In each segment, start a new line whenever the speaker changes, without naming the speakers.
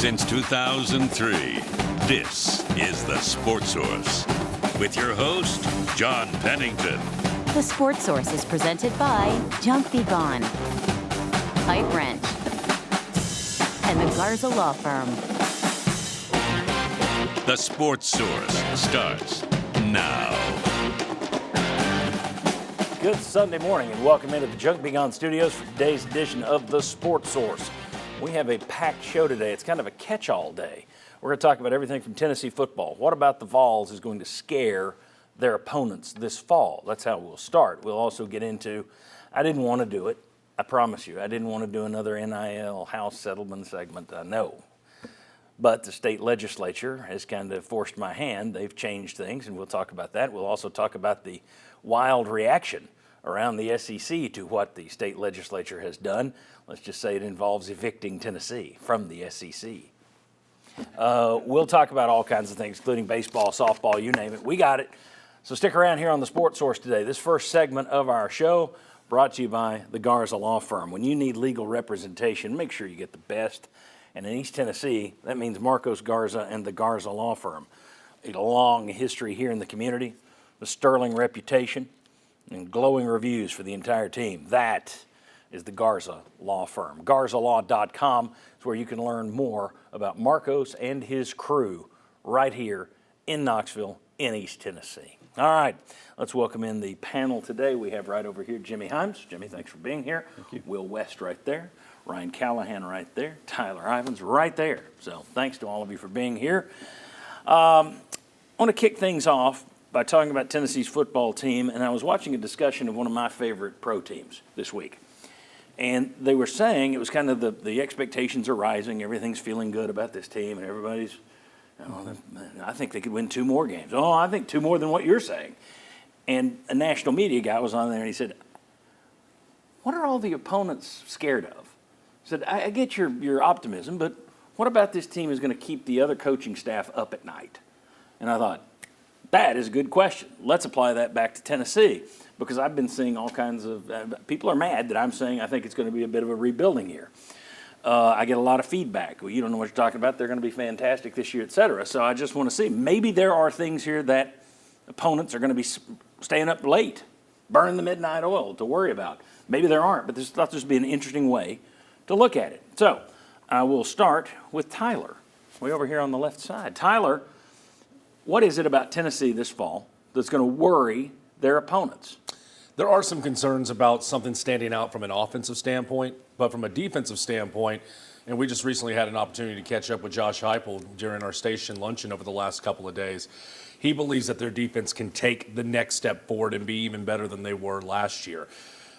Since 2003, this is The Sports Source with your host, John Pennington.
The Sports Source is presented by Junk Be Gone, Pipe Wrench, and the Garza Law Firm.
The Sports Source starts now.
Good Sunday morning and welcome into the Junk Be Gone studios for today's edition of The Sports Source. We have a packed show today. It's kind of a catch-all day. We're going to talk about everything from Tennessee football. What about the Vols is going to scare their opponents this fall? That's how we'll start. We'll also get into, I didn't want to do it. I promise you, I didn't want to do another NIL house settlement segment. I know. But the state legislature has kind of forced my hand. They've changed things, and we'll talk about that. We'll also talk about the wild reaction around the SEC to what the state legislature has done. Let's just say it involves evicting Tennessee from the SEC. We'll talk about all kinds of things, including baseball, softball, you name it. We got it. So stick around here on the Sports Source today. This first segment of our show brought to you by the Garza Law Firm. When you need legal representation, make sure you get the best. And in East Tennessee, that means Marcos Garza and the Garza Law Firm. A long history here in the community, a sterling reputation, and glowing reviews for the entire team. That is the Garza Law Firm. GarzaLaw.com is where you can learn more about Marcos and his crew right here in Knoxville in East Tennessee. All right, let's welcome in the panel today. We have right over here Jimmy Heins. Jimmy, thanks for being here.
Thank you.
Will West right there. Ryan Callahan right there. Tyler Ivins right there. So thanks to all of you for being here. I want to kick things off by talking about Tennessee's football team, and I was watching a discussion of one of my favorite pro teams this week. And they were saying it was kind of the expectations are rising, everything's feeling good about this team, and everybody's, I think they could win 2 more games. Oh, I think 2 more than what you're saying. And a national media guy was on there, and he said, what are all the opponents scared of? He said, I get your optimism, but what about this team is going to keep the other coaching staff up at night? And I thought, that is a good question. Let's apply that back to Tennessee, because I've been seeing all kinds of people are mad that I'm saying I think it's going to be a bit of a rebuilding year. I get a lot of feedback. Well, you don't know what you're talking about. They're going to be fantastic this year, et cetera. So I just want to see. Maybe there are things here that opponents are going to be staying up late, burning the midnight oil to worry about. Maybe there aren't, but I thought this would be an interesting way to look at it. So I will start with Tyler, way over here on the left side. Tyler, what is it about Tennessee this fall that's going to worry their opponents?
There are some concerns about something standing out from an offensive standpoint, but from a defensive standpoint, and we just recently had an opportunity to catch up with Josh Heupel during our station luncheon over the last couple of days. He believes that their defense can take the next step forward and be even better than they were last year.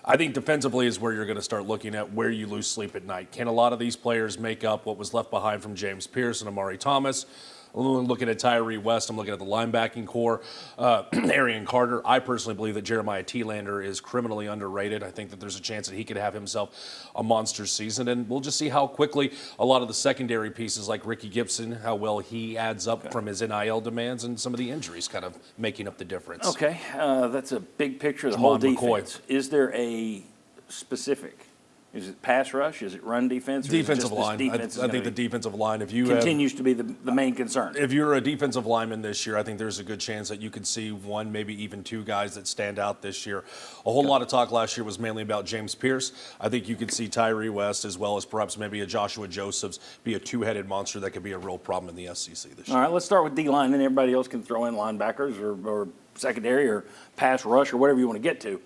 I think defensively is where you're going to start looking at where you lose sleep at night. Can a lot of these players make up what was left behind from James Pierce and Amari Thomas? I'm looking at Tyree West. I'm looking at the linebacking core. Arian Carter. I personally believe that Jeremiah Thielander is criminally underrated. I think that there's a chance that he could have himself a monster season. And we'll just see how quickly a lot of the secondary pieces like Ricky Gibson, how well he adds up from his NIL demands and some of the injuries kind of making up the difference.
Okay, that's a big picture of the whole defense. Is there a specific? Is it pass rush? Is it run defense?
Defensive line. I think the defensive line, if you
continues to be the main concern.
If you're a defensive lineman this year, I think there's a good chance that you could see 1, maybe even 2 guys that stand out this year. A whole lot of talk last year was mainly about James Pierce. I think you could see Tyree West as well as perhaps maybe a Joshua Josephs be a 2-headed monster that could be a real problem in the SEC this year.
All right, let's start with D-line, then everybody else can throw in linebackers or secondary or pass rush or whatever you want to get to.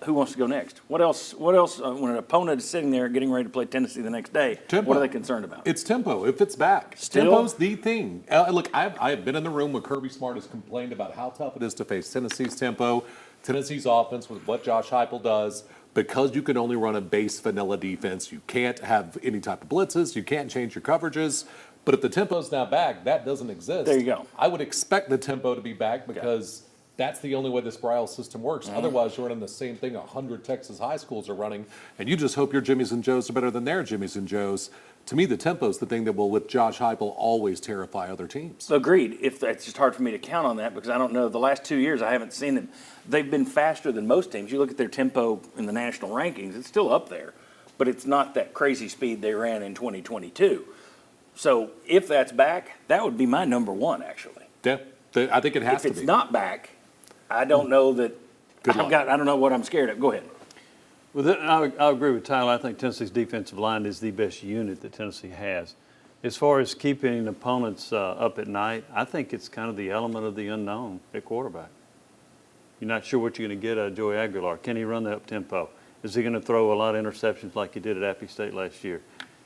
Who wants to go next? What else? When an opponent is sitting there getting ready to play Tennessee the next day,
tempo.
What are they concerned about?
It's tempo. If it's back, tempo's the thing. Look, I've been in the room where Kirby Smart has complained about how tough it is to face Tennessee's tempo, Tennessee's offense with what Josh Heupel does. Because you can only run a base vanilla defense, you can't have any type of blitzes, you can't change your coverages. But if the tempo's now back, that doesn't exist.
There you go.
I would expect the tempo to be back because that's the only way this Bryles system works. Otherwise, you're running the same thing 100 Texas high schools are running, and you just hope your Jimmies and Joes are better than their Jimmies and Joes. To me, the tempo is the thing that will, with Josh Heupel, always terrify other teams.
Agreed. It's just hard for me to count on that because I don't know. The last 2 years, I haven't seen them. They've been faster than most teams. You look at their tempo in the national rankings, it's still up there, but it's not that crazy speed they ran in 2022. So if that's back, that would be my number one, actually.
Yeah, I think it has to
If
be.
it's not back, I don't know that.
Good luck.
I don't know what I'm scared of. Go ahead.
Well, I agree with Tyler. I think Tennessee's defensive line is the best unit that Tennessee has. As far as keeping opponents up at night, I think it's kind of the element of the unknown at quarterback. You're not sure what you're going to get out of Joey Aguilar. Can he run the up-tempo? Is he going to throw a lot of interceptions like he did at Appy State last year?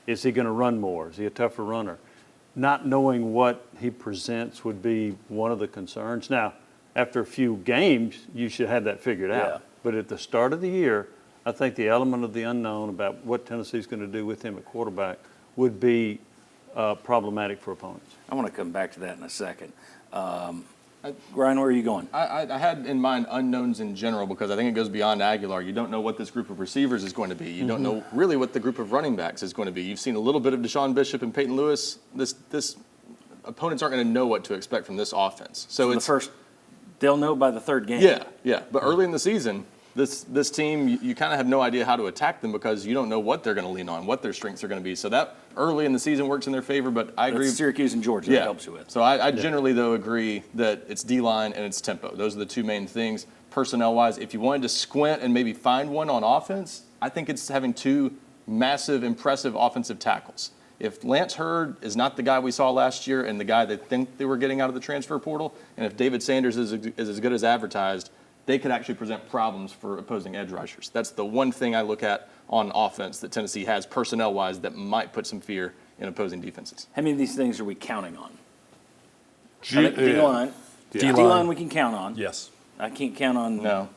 Is he going to run more? Is he a tougher runner? Not knowing what he presents would be one of the concerns. Now, after a few games, you should have that figured out.
Yeah.
But at the start of the year, I think the element of the unknown about what Tennessee's going to do with him at quarterback would be problematic for opponents.
I want to come back to that in a second. Ryan, where are you going?
I had in mind unknowns in general because I think it goes beyond Aguilar. You don't know what this group of receivers is going to be. You don't know really what the group of running backs is going to be. You've seen a little bit of Deshaun Bishop and Peyton Lewis. This opponents aren't going to know what to expect from this offense. So it's
They'll know by the third game.
Yeah. But early in the season, this team, you kind of have no idea how to attack them because you don't know what they're going to lean on, what their strengths are going to be. So that early in the season works in their favor, but I agree.
That's Syracuse and Georgia that helps you with.
So I generally, though, agree that it's D-line and it's tempo. Those are the two main things. Personnel-wise, if you wanted to squint and maybe find one on offense, I think it's having two massive, impressive offensive tackles. If Lance Hurd is not the guy we saw last year and the guy they think they were getting out of the transfer portal, and if David Sanders is as good as advertised, they could actually present problems for opposing edge rushers. That's the one thing I look at on offense that Tennessee has personnel-wise that might put some fear in opposing defenses.
How many of these things are we counting on?
D-line.
D-line we can count on.
Yes.
I can't count on
No.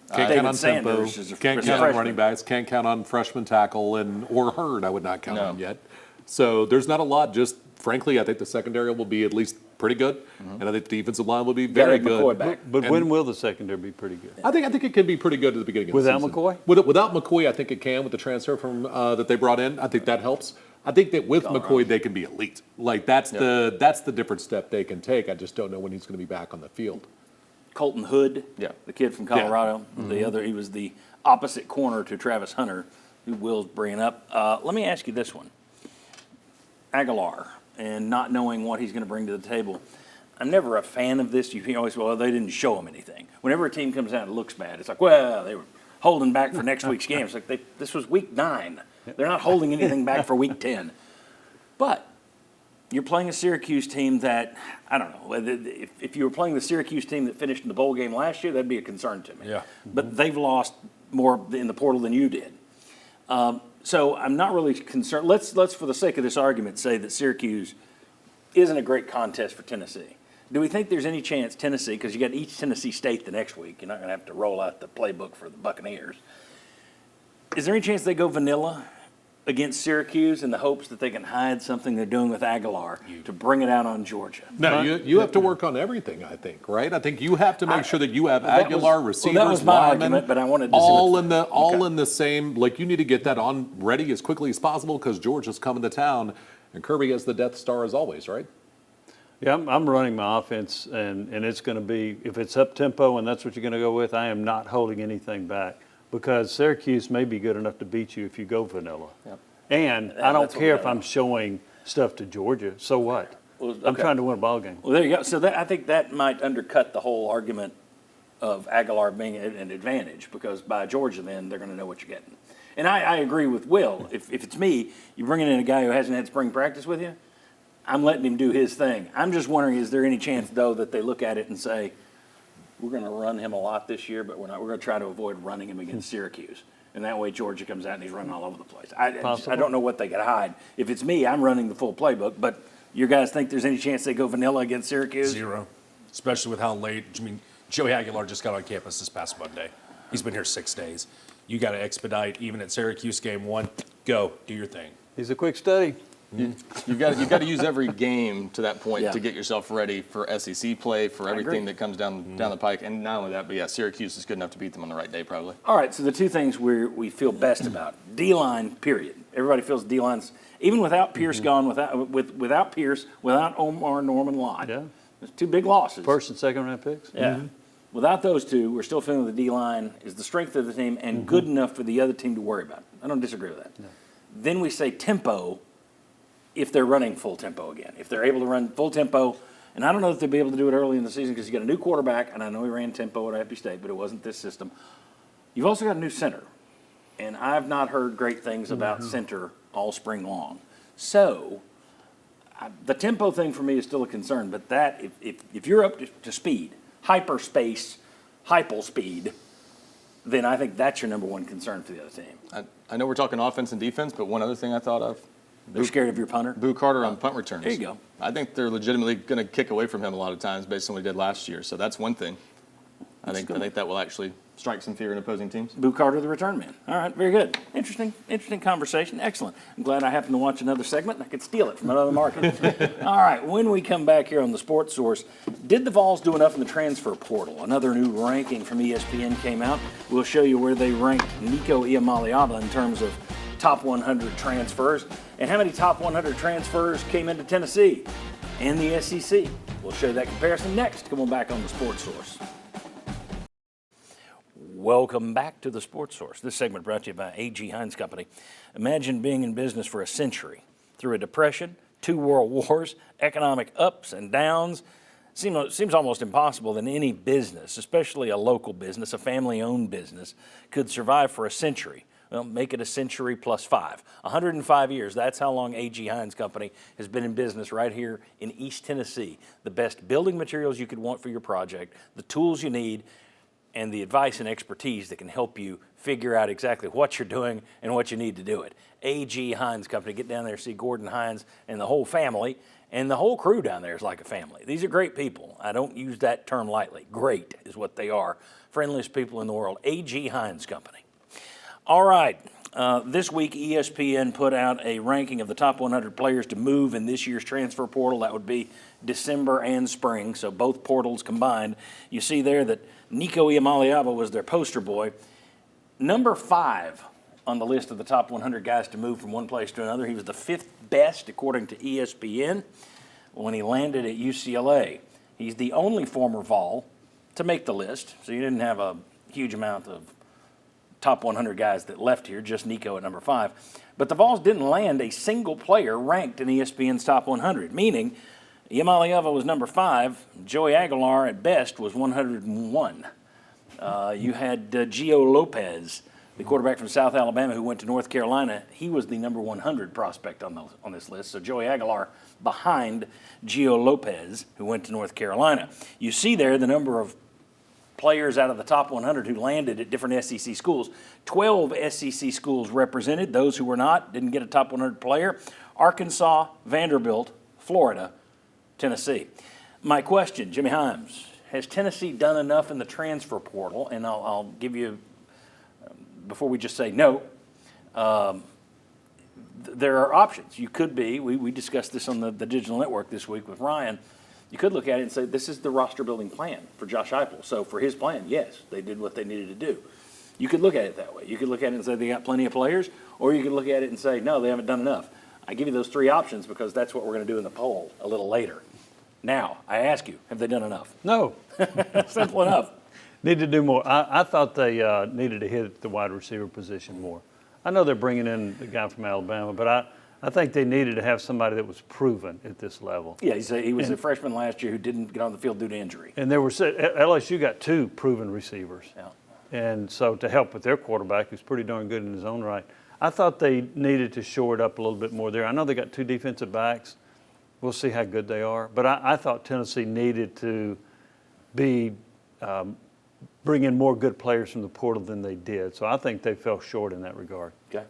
Can't
David
count on
Sanders
tempo.
as a
Can't count on running backs. Can't count on freshman tackle or Hurd. I would not count on yet. So there's not a lot. Just frankly, I think the secondary will be at least pretty good, and I think the defensive line will be very good.
But when will the secondary be pretty good?
I think it can be pretty good at the beginning of the
Without
season.
McCoy?
Without McCoy, I think it can with the transfer from that they brought in. I think that helps. I think that with McCoy, they can be elite. Like that's the different step they can take. I just don't know when he's going to be back on the field.
Colton Hood, the kid from Colorado.
Yeah.
He was the opposite corner to Travis Hunter, who Will's bringing up. Let me ask you this one. Aguilar and not knowing what he's going to bring to the table. I'm never a fan of this. You always, well, they didn't show him anything. Whenever a team comes out and looks bad, it's like, well, they were holding back for next week's game. It's like this was week 9. They're not holding anything back for week 10. But you're playing a Syracuse team that, I don't know, if you were playing the Syracuse team that finished in the bowl game last year, that'd be a concern to me.
Yeah.
But they've lost more in the portal than you did. So I'm not really concerned. Let's, for the sake of this argument, say that Syracuse isn't a great contest for Tennessee. Do we think there's any chance Tennessee, because you got each Tennessee State the next week, you're not going to have to roll out the playbook for the Buccaneers. Is there any chance they go vanilla against Syracuse in the hopes that they can hide something they're doing with Aguilar to bring it out on Georgia?
No, you have to work on everything, I think, right? I think you have to make sure that you have Aguilar, receivers,
that was my
linemen,
argument, but I wanted to
all
see
in the same. Like you need to get that on ready as quickly as possible because Georgia's coming to town, and Kirby has the Death Star as always, right?
Yeah, I'm running my offense, and it's going to be, if it's up-tempo and that's what you're going to go with, I am not holding anything back because Syracuse may be good enough to beat you if you go vanilla.
Yep.
And I don't care if I'm showing stuff to Georgia. So what?
Well,
I'm trying to win a ball game.
Well, there you go. So I think that might undercut the whole argument of Aguilar being an advantage because by Georgia then they're going to know what you're getting. And I agree with Will. If it's me, you're bringing in a guy who hasn't had spring practice with you, I'm letting him do his thing. I'm just wondering, is there any chance, though, that they look at it and say, we're going to run him a lot this year, but we're not. We're going to try to avoid running him against Syracuse. And that way Georgia comes out and he's running all over the place. I don't know what they could hide. If it's me, I'm running the full playbook. But you guys think there's any chance they go vanilla against Syracuse?
0, especially with how late. I mean, Joey Aguilar just got on campus this past Monday. He's been here 6 days. You got to expedite, even at Syracuse game 1. Go, do your thing.
He's a quick study.
You've got to use every game to that point to get yourself ready for SEC play, for everything that comes down the pike. And not only that, but yeah, Syracuse is good enough to beat them on the right day probably.
All right, so the two things we feel best about. D-line, period. Everybody feels D-line's, even without Pierce gone, without Pierce, without Omar Norman Lott.
Yeah.
There's 2 big losses.
First and second round picks.
Yeah. Without those 2, we're still feeling the D-line is the strength of the team and good enough for the other team to worry about. I don't disagree with that. No. Then we say tempo if they're running full tempo again. If they're able to run full tempo, and I don't know if they'll be able to do it early in the season because you got a new quarterback, and I know he ran tempo at Appy State, but it wasn't this system. You've also got a new center, and I've not heard great things about center all spring long. So the tempo thing for me is still a concern, but that if you're up to speed, hyperspace, hypo speed, then I think that's your number one concern for the other team.
I know we're talking offense and defense, but one other thing I thought of.
They're scared of your punter?
Boo Carter on punt returns.
There you go.
I think they're legitimately going to kick away from him a lot of times based on what he did last year. So that's one thing. I think that will actually strike some fear in opposing teams.
Boo Carter, the return man. All right, very good. Interesting conversation. Excellent. I'm glad I happened to watch another segment and I could steal it from another market. All right, when we come back here on the Sports Source, did the Vols do enough in the transfer portal? Another new ranking from ESPN came out. We'll show you where they ranked Nico Iamaleava in terms of top 100 transfers and how many top 100 transfers came into Tennessee and the SEC. We'll show you that comparison next. Come on back on the Sports Source. Welcome back to the Sports Source. This segment brought to you by AG Hines Company. Imagine being in business for a century through a depression, 2 world wars, economic ups and downs. Seems almost impossible that any business, especially a local business, a family-owned business, could survive for a century. Well, make it a century plus 5. 105 years, that's how long AG Heins Company has been in business right here in East Tennessee. The best building materials you could want for your project, the tools you need, and the advice and expertise that can help you figure out exactly what you're doing and what you need to do it. AG Heins Company, get down there, see Gordon Hines and the whole family, and the whole crew down there is like a family. These are great people. I don't use that term lightly. Great is what they are. Friendliest people in the world. AG Heins Company. All right, this week ESPN put out a ranking of the top 100 players to move in this year's transfer portal. That would be December and spring, so both portals combined. You see there that Nico Iamaleava was their poster boy. Number 5 on the list of the top 100 guys to move from one place to another. He was the 5th best according to ESPN when he landed at UCLA. He's the only former Vol to make the list, so you didn't have a huge amount of top 100 guys that left here, just Nico at number 5. But the Vols didn't land a single player ranked in ESPN's top 100, meaning Iamaleava was number 5. Joey Aguilar at best was 101. You had Gio Lopez, the quarterback from South Alabama who went to North Carolina. He was the number 100 prospect on this list. So Joey Aguilar behind Gio Lopez, who went to North Carolina. You see there the number of players out of the top 100 who landed at different SEC schools. 12 SEC schools represented. Those who were not didn't get a top 100 player. Arkansas, Vanderbilt, Florida, Tennessee. My question, Jimmy Himes, has Tennessee done enough in the transfer portal? And I'll give you, before we just say no, there are options. You could be, we discussed this on the digital network this week with Ryan. You could look at it and say, this is the roster building plan for Josh Heupel. So for his plan, yes, they did what they needed to do. You could look at it that way. You could look at it and say they got plenty of players, or you could look at it and say, no, they haven't done enough. I give you those 3 options because that's what we're going to do in the poll a little later. Now, I ask you, have they done enough?
No.
Simple enough.
Need to do more. I thought they needed to hit the wide receiver position more. I know they're bringing in the guy from Alabama, but I think they needed to have somebody that was proven at this level.
Yeah, he was a freshman last year who didn't get on the field due to injury.
And there were LSU got 2 proven receivers.
Yeah.
And so to help with their quarterback, who's pretty darn good in his own right, I thought they needed to shore it up a little bit more there. I know they got 2 defensive backs. We'll see how good they are. But I thought Tennessee needed to bring in more good players from the portal than they did. So I think they fell short in that regard.
Okay.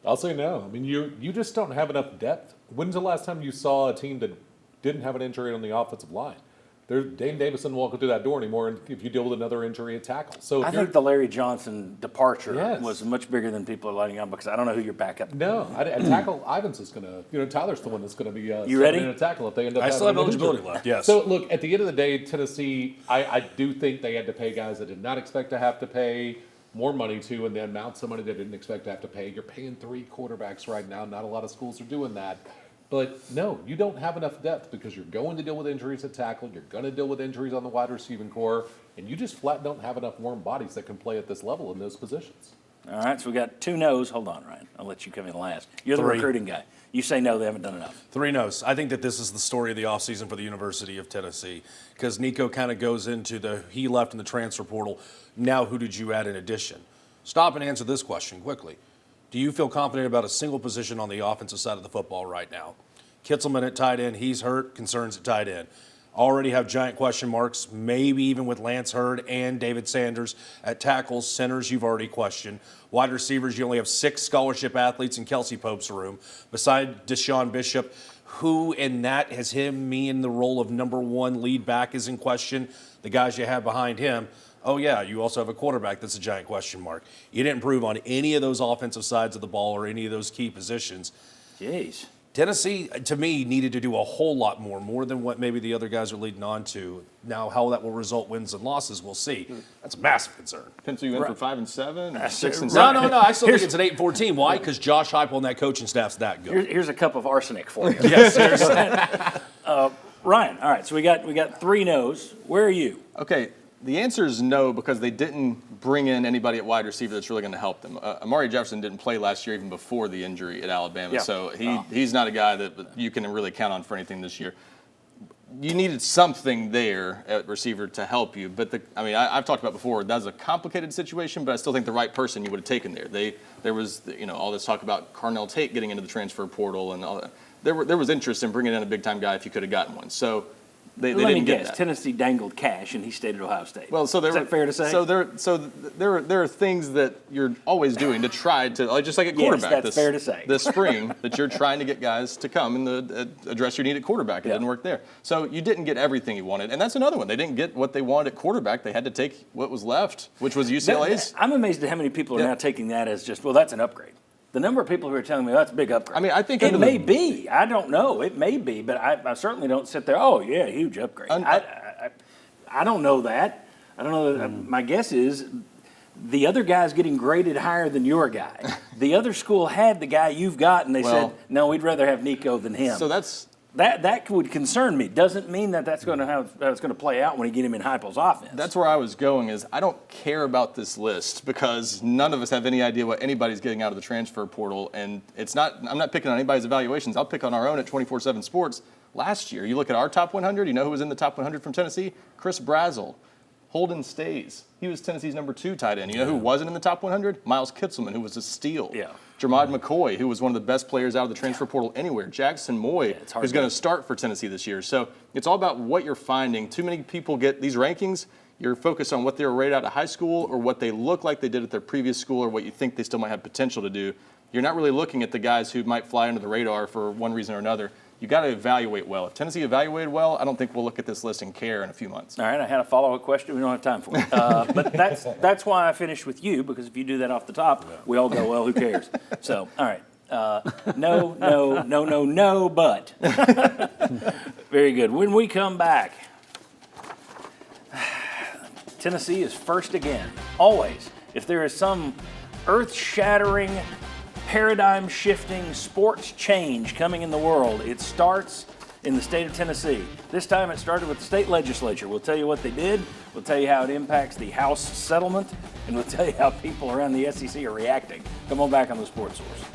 I'll say no. I mean, you just don't have enough depth. When's the last time you saw a team that didn't have an injury on the offensive line? Dane Davis isn't walking through that door anymore if you deal with another injury at tackle. So
I think the Larry Johnson departure was much bigger than people are letting on because I don't know who your backup.
No, at tackle, Ivans is going to, Tyler's the one that's going to be
you ready?
In a tackle if they end up
I still have eligibility left, yes.
So, look, at the end of the day, Tennessee, I do think they had to pay guys that did not expect to have to pay more money to, and then amount some money they didn't expect to have to pay. You're paying 3 quarterbacks right now. Not a lot of schools are doing that. But no, you don't have enough depth because you're going to deal with injuries at tackle. You're going to deal with injuries on the wide receiving core, and you just flat don't have enough warm bodies that can play at this level in those positions.
All right, so we got 2 no's. Hold on, Ryan. I'll let you come in last. You're the
3.
recruiting guy. You say no, they haven't done enough.
3 no's. I think that this is the story of the offseason for the University of Tennessee because Nico kind of goes into he left in the transfer portal. Now who did you add in addition? Stop and answer this question quickly. Do you feel confident about a single position on the offensive side of the football right now? Kitzelman at tight end, he's hurt, concerns at tight end. Already have giant question marks, maybe even with Lance Hurd and David Sanders at tackles. Centers, you've already questioned. Wide receivers, you only have 6 scholarship athletes in Kelsey Pope's room. Beside Deshaun Bishop, who in that has me in the role of number 1 lead back is in question. The guys you have behind him. Oh, yeah, you also have a quarterback that's a giant question mark. You didn't improve on any of those offensive sides of the ball or any of those key positions.
Jeez.
Tennessee, to me, needed to do a whole lot more than what maybe the other guys are leading on to. Now, how that will result wins and losses, we'll see. That's a massive concern.
Pencil you in for 5 and 7, or 6 and 7?
No. I still think it's an 8 and 14. Why? Because Josh Heupel and that coaching staff's that good.
Here's a cup of arsenic for you.
Yes, seriously.
Ryan, all right, so we got 3 no's. Where are you?
Okay, the answer is no because they didn't bring in anybody at wide receiver that's really going to help them. Amari Jefferson didn't play last year even before the injury at Alabama, so he's not a guy that you can really count on for anything this year. You needed something there at receiver to help you, but I've talked about before, that's a complicated situation, but I still think the right person you would have taken there. There was all this talk about Carnell Tate getting into the transfer portal and all that. There was interest in bringing in a big-time guy if you could have gotten one. So they didn't get that.
Tennessee dangled cash, and he stayed at Ohio State.
Well, is
that fair to say?
So there are things that you're always doing to try to, just like at quarterback.
Yes, that's fair to say.
This spring, that you're trying to get guys to come and address your need at quarterback. It didn't work there. So you didn't get everything you wanted, and that's another one. They didn't get what they wanted at quarterback. They had to take what was left, which was UCLA's.
I'm amazed at how many people are now taking that as just, well, that's an upgrade. The number of people who are telling me that's a big upgrade.
I think
it may be. I don't know. It may be, but I certainly don't sit there. Oh yeah, huge upgrade. I don't know that. I don't know. My guess is the other guy's getting graded higher than your guy. The other school had the guy you've got, and they said, no, we'd rather have Nico than him.
So
that would concern me. Doesn't mean that's going to how it's going to play out when you get him in Heupel's offense.
That's where I was going. Is I don't care about this list because none of us have any idea what anybody's getting out of the transfer portal, and it's not. I'm not picking on anybody's evaluations. I'll pick on our own at 24/7 Sports. Last year, you look at our top 100. You know who was in the top 100 from Tennessee? Chris Brazel. Holden Stays. He was Tennessee's number 2 tight end. You know who wasn't in the top 100? Miles Kitzelman, who was a steal.
Yeah.
Jermod McCoy, who was one of the best players out of the transfer portal anywhere. Jackson Moy, who's going to start for Tennessee this year. So it's all about what you're finding. Too many people get these rankings. You're focused on what they were rated out of high school or what they look like they did at their previous school or what you think they still might have potential to do. You're not really looking at the guys who might fly under the radar for one reason or another. You got to evaluate well. If Tennessee evaluated well, I don't think we'll look at this list and care in a few months.
All right, I had a follow-up question. We don't have time for it. But that's why I finished with you, because if you do that off the top, we all go, well, who cares? So, all right. No, but. Very good. When we come back, Tennessee is first again. Always. If there is some earth-shattering, paradigm-shifting sports change coming in the world, it starts in the state of Tennessee. This time it started with the state legislature. We'll tell you what they did. We'll tell you how it impacts the House settlement, and we'll tell you how people around the SEC are reacting. Come on back on the Sports Source.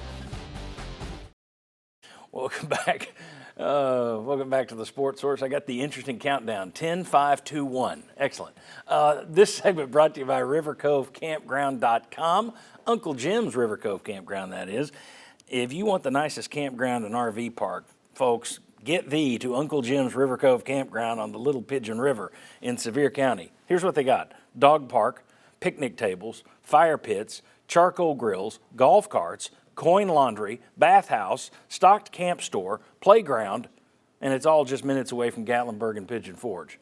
Welcome back. Welcome back to the Sports Source. I got the interesting countdown, 10, 5, 2, 1. Excellent. This segment brought to you by RiverCoveCampground.com. Uncle Jim's River Cove Campground, that is. If you want the nicest campground and RV park, folks, get thee to Uncle Jim's River Cove Campground on the Little Pigeon River in Sevier County. Here's what they got. Dog park, picnic tables, fire pits, charcoal grills, golf carts, coin laundry, bathhouse, stocked camp store, playground, and it's all just minutes away from Gatlinburg and Pigeon Forge.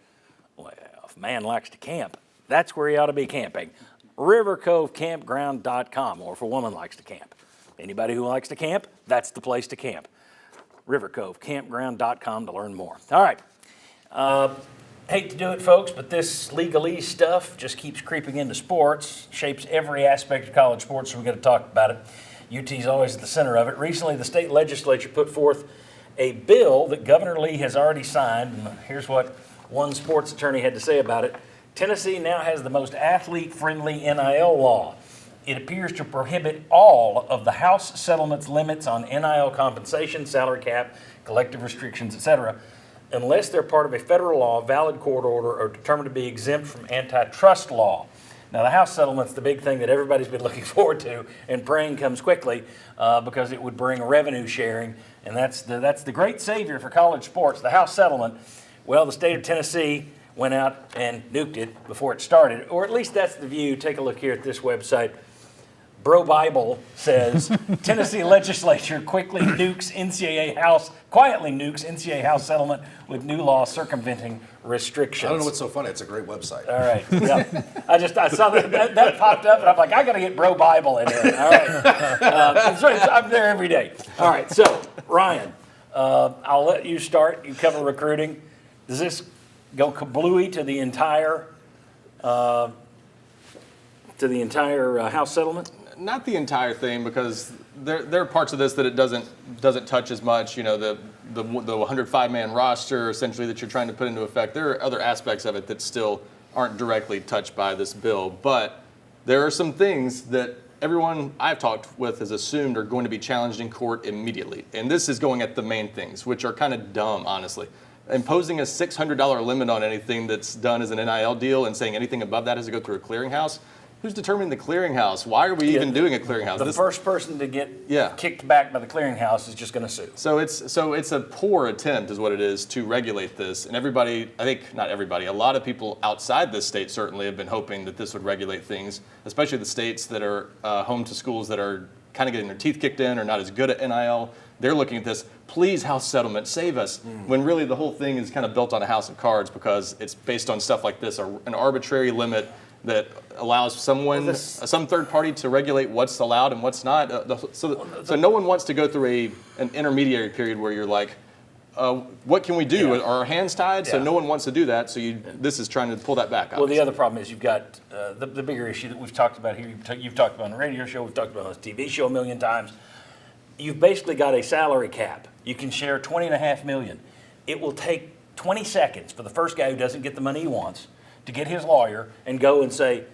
Well, if a man likes to camp, that's where he ought to be camping. RiverCoveCampground.com, or if a woman likes to camp. Anybody who likes to camp, that's the place to camp. RiverCoveCampground.com to learn more. All right. Hate to do it, folks, but this legalese stuff just keeps creeping into sports, shapes every aspect of college sports, so we've got to talk about it. UT's always at the center of it. Recently, the state legislature put forth a bill that Governor Lee has already signed, and here's what one sports attorney had to say about it. Tennessee now has the most athlete-friendly NIL law. it appears to prohibit all of the House settlements limits on NIL compensation, salary cap, collective restrictions, etc., unless they're part of a federal law, valid court order, or determined to be exempt from antitrust law. Now, the House settlement's the big thing that everybody's been looking forward to and praying comes quickly because it would bring revenue sharing, and that's the great savior for college sports, the House settlement. Well, the state of Tennessee went out and nuked it before it started, or at least that's the view. Take a look here at this website. Bro Bible says Tennessee legislature quietly nukes NCAA House settlement with new law circumventing restrictions.
I don't know what's so funny. It's a great website.
All right. Yeah. I saw that popped up, and I'm like, I got to get Bro Bible in here. All right. I'm there every day. All right. So, Ryan, I'll let you start. You cover recruiting. Does this go kablooey to the entire House settlement?
Not the entire thing, because there are parts of this that it doesn't touch as much. You know, the 105-man roster essentially that you're trying to put into effect. There are other aspects of it that still aren't directly touched by this bill, but there are some things that everyone I've talked with has assumed are going to be challenged in court immediately, and this is going at the main things, which are kind of dumb, honestly. Imposing a $600 limit on anything that's done as an NIL deal and saying anything above that has to go through a clearinghouse. Who's determining the clearinghouse? Why are we even doing a clearinghouse?
The first person to get kicked back by the clearinghouse is just going to sue.
So it's a poor attempt, is what it is, to regulate this. And everybody, I think not everybody, a lot of people outside this state certainly have been hoping that this would regulate things, especially the states that are home to schools that are kind of getting their teeth kicked in or not as good at NIL. They're looking at this, please, House settlement, save us. When really the whole thing is kind of built on a house of cards because it's based on stuff like this, an arbitrary limit that allows some third party to regulate what's allowed and what's not. So no one wants to go through an intermediary period where you're like, what can we do? Are our hands tied? So no one wants to do that. So this is trying to pull that back.
Well, the other problem is you've got the bigger issue that we've talked about here. You've talked about on the radio show. We've talked about on the TV show a million times. You've basically got a salary cap. You can share $20.5 million. It will take 20 seconds for the first guy who doesn't get the money he wants to get his lawyer and go and say,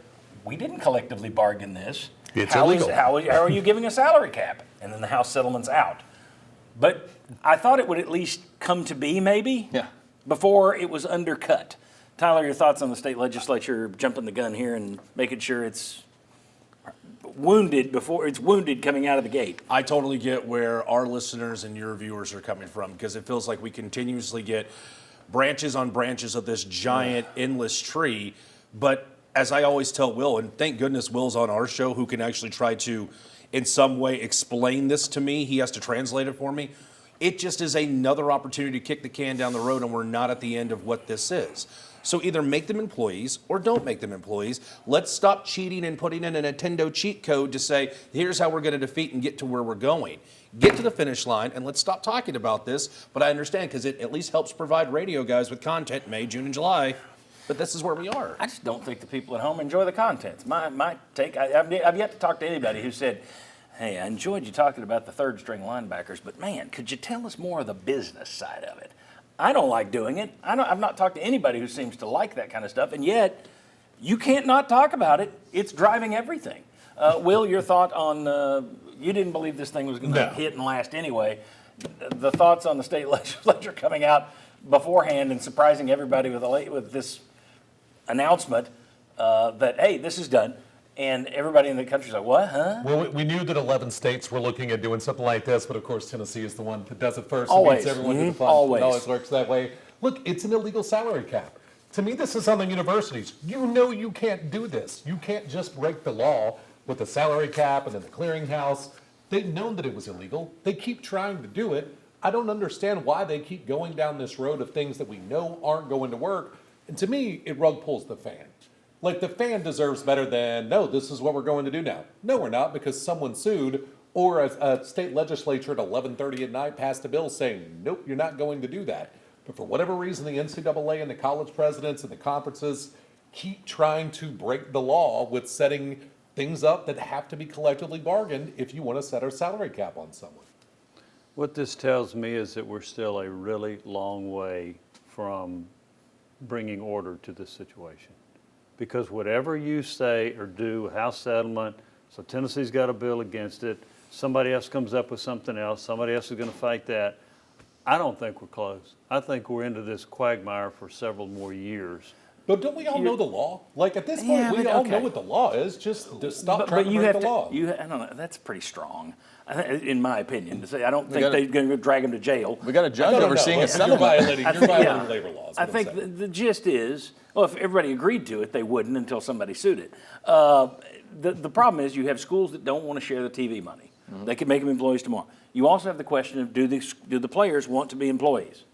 we didn't collectively bargain this.
It's illegal.
How are you giving a salary cap? And then the House settlement's out. But I thought it would at least come to be maybe before it was undercut. Tyler, your thoughts on the state legislature jumping the gun here and making sure it's wounded before it's wounded coming out of the gate?
I totally get where our listeners and your viewers are coming from, because it feels like we continuously get branches on branches of this giant endless tree. But as I always tell Will, and thank goodness Will's on our show who can actually try to in some way explain this to me. He has to translate it for me. It just is another opportunity to kick the can down the road, and we're not at the end of what this is. So either make them employees or don't make them employees. Let's stop cheating and putting in a Nintendo cheat code to say, here's how we're going to defeat and get to where we're going. Get to the finish line, and let's stop talking about this. But I understand, because it at least helps provide radio guys with content May, June, and July. But this is where we are.
I just don't think the people at home enjoy the content. It's my take. I've yet to talk to anybody who said, hey, I enjoyed you talking about the third-string linebackers, but, man, could you tell us more of the business side of it? I don't like doing it. I've not talked to anybody who seems to like that kind of stuff, and yet you can't not talk about it. It's driving everything. Will, your thought on you didn't believe this thing was going to hit and last anyway. The thoughts on the state legislature coming out beforehand and surprising everybody with this announcement that, hey, this is done. And everybody in the country's like, what, huh?
Well, we knew that 11 states were looking at doing something like this, but of course Tennessee is the one that does it first.
Always.
And beats everyone to the punch.
Always.
It always works that way. Look, it's an illegal salary cap. To me, this is on the universities. You know you can't do this. You can't just break the law with the salary cap and then the clearinghouse. They've known that it was illegal. They keep trying to do it. I don't understand why they keep going down this road of things that we know aren't going to work. And to me, it rug pulls the fan. Like, the fan deserves better than, no, this is what we're going to do now. No, we're not, because someone sued, or a state legislature at 11:30 at night passed a bill saying, nope, you're not going to do that. But for whatever reason, the NCAA and the college presidents and the conferences keep trying to break the law with setting things up that have to be collectively bargained if you want to set a salary cap on someone.
What this tells me is that we're still a really long way from bringing order to this situation. Because whatever you say or do, House settlement, So Tennessee's got a bill against it. Somebody else comes up with something else. Somebody else is going to fight that. I don't think we're close. I think we're into this quagmire for several more years.
But don't we all know the law? Like at this point, we all know what the law is. Just stop trying to break the law.
I don't know. That's pretty strong, in my opinion. To say I don't think they're going to drag him to jail.
We got a judge overseeing a settlement.
You're violating labor laws.
I think the gist is, well, if everybody agreed to it, they wouldn't until somebody sued it. The problem is you have schools that don't want to share the TV money. Mm-hmm. They could make them employees tomorrow. You also have the question of do the players want to be employees?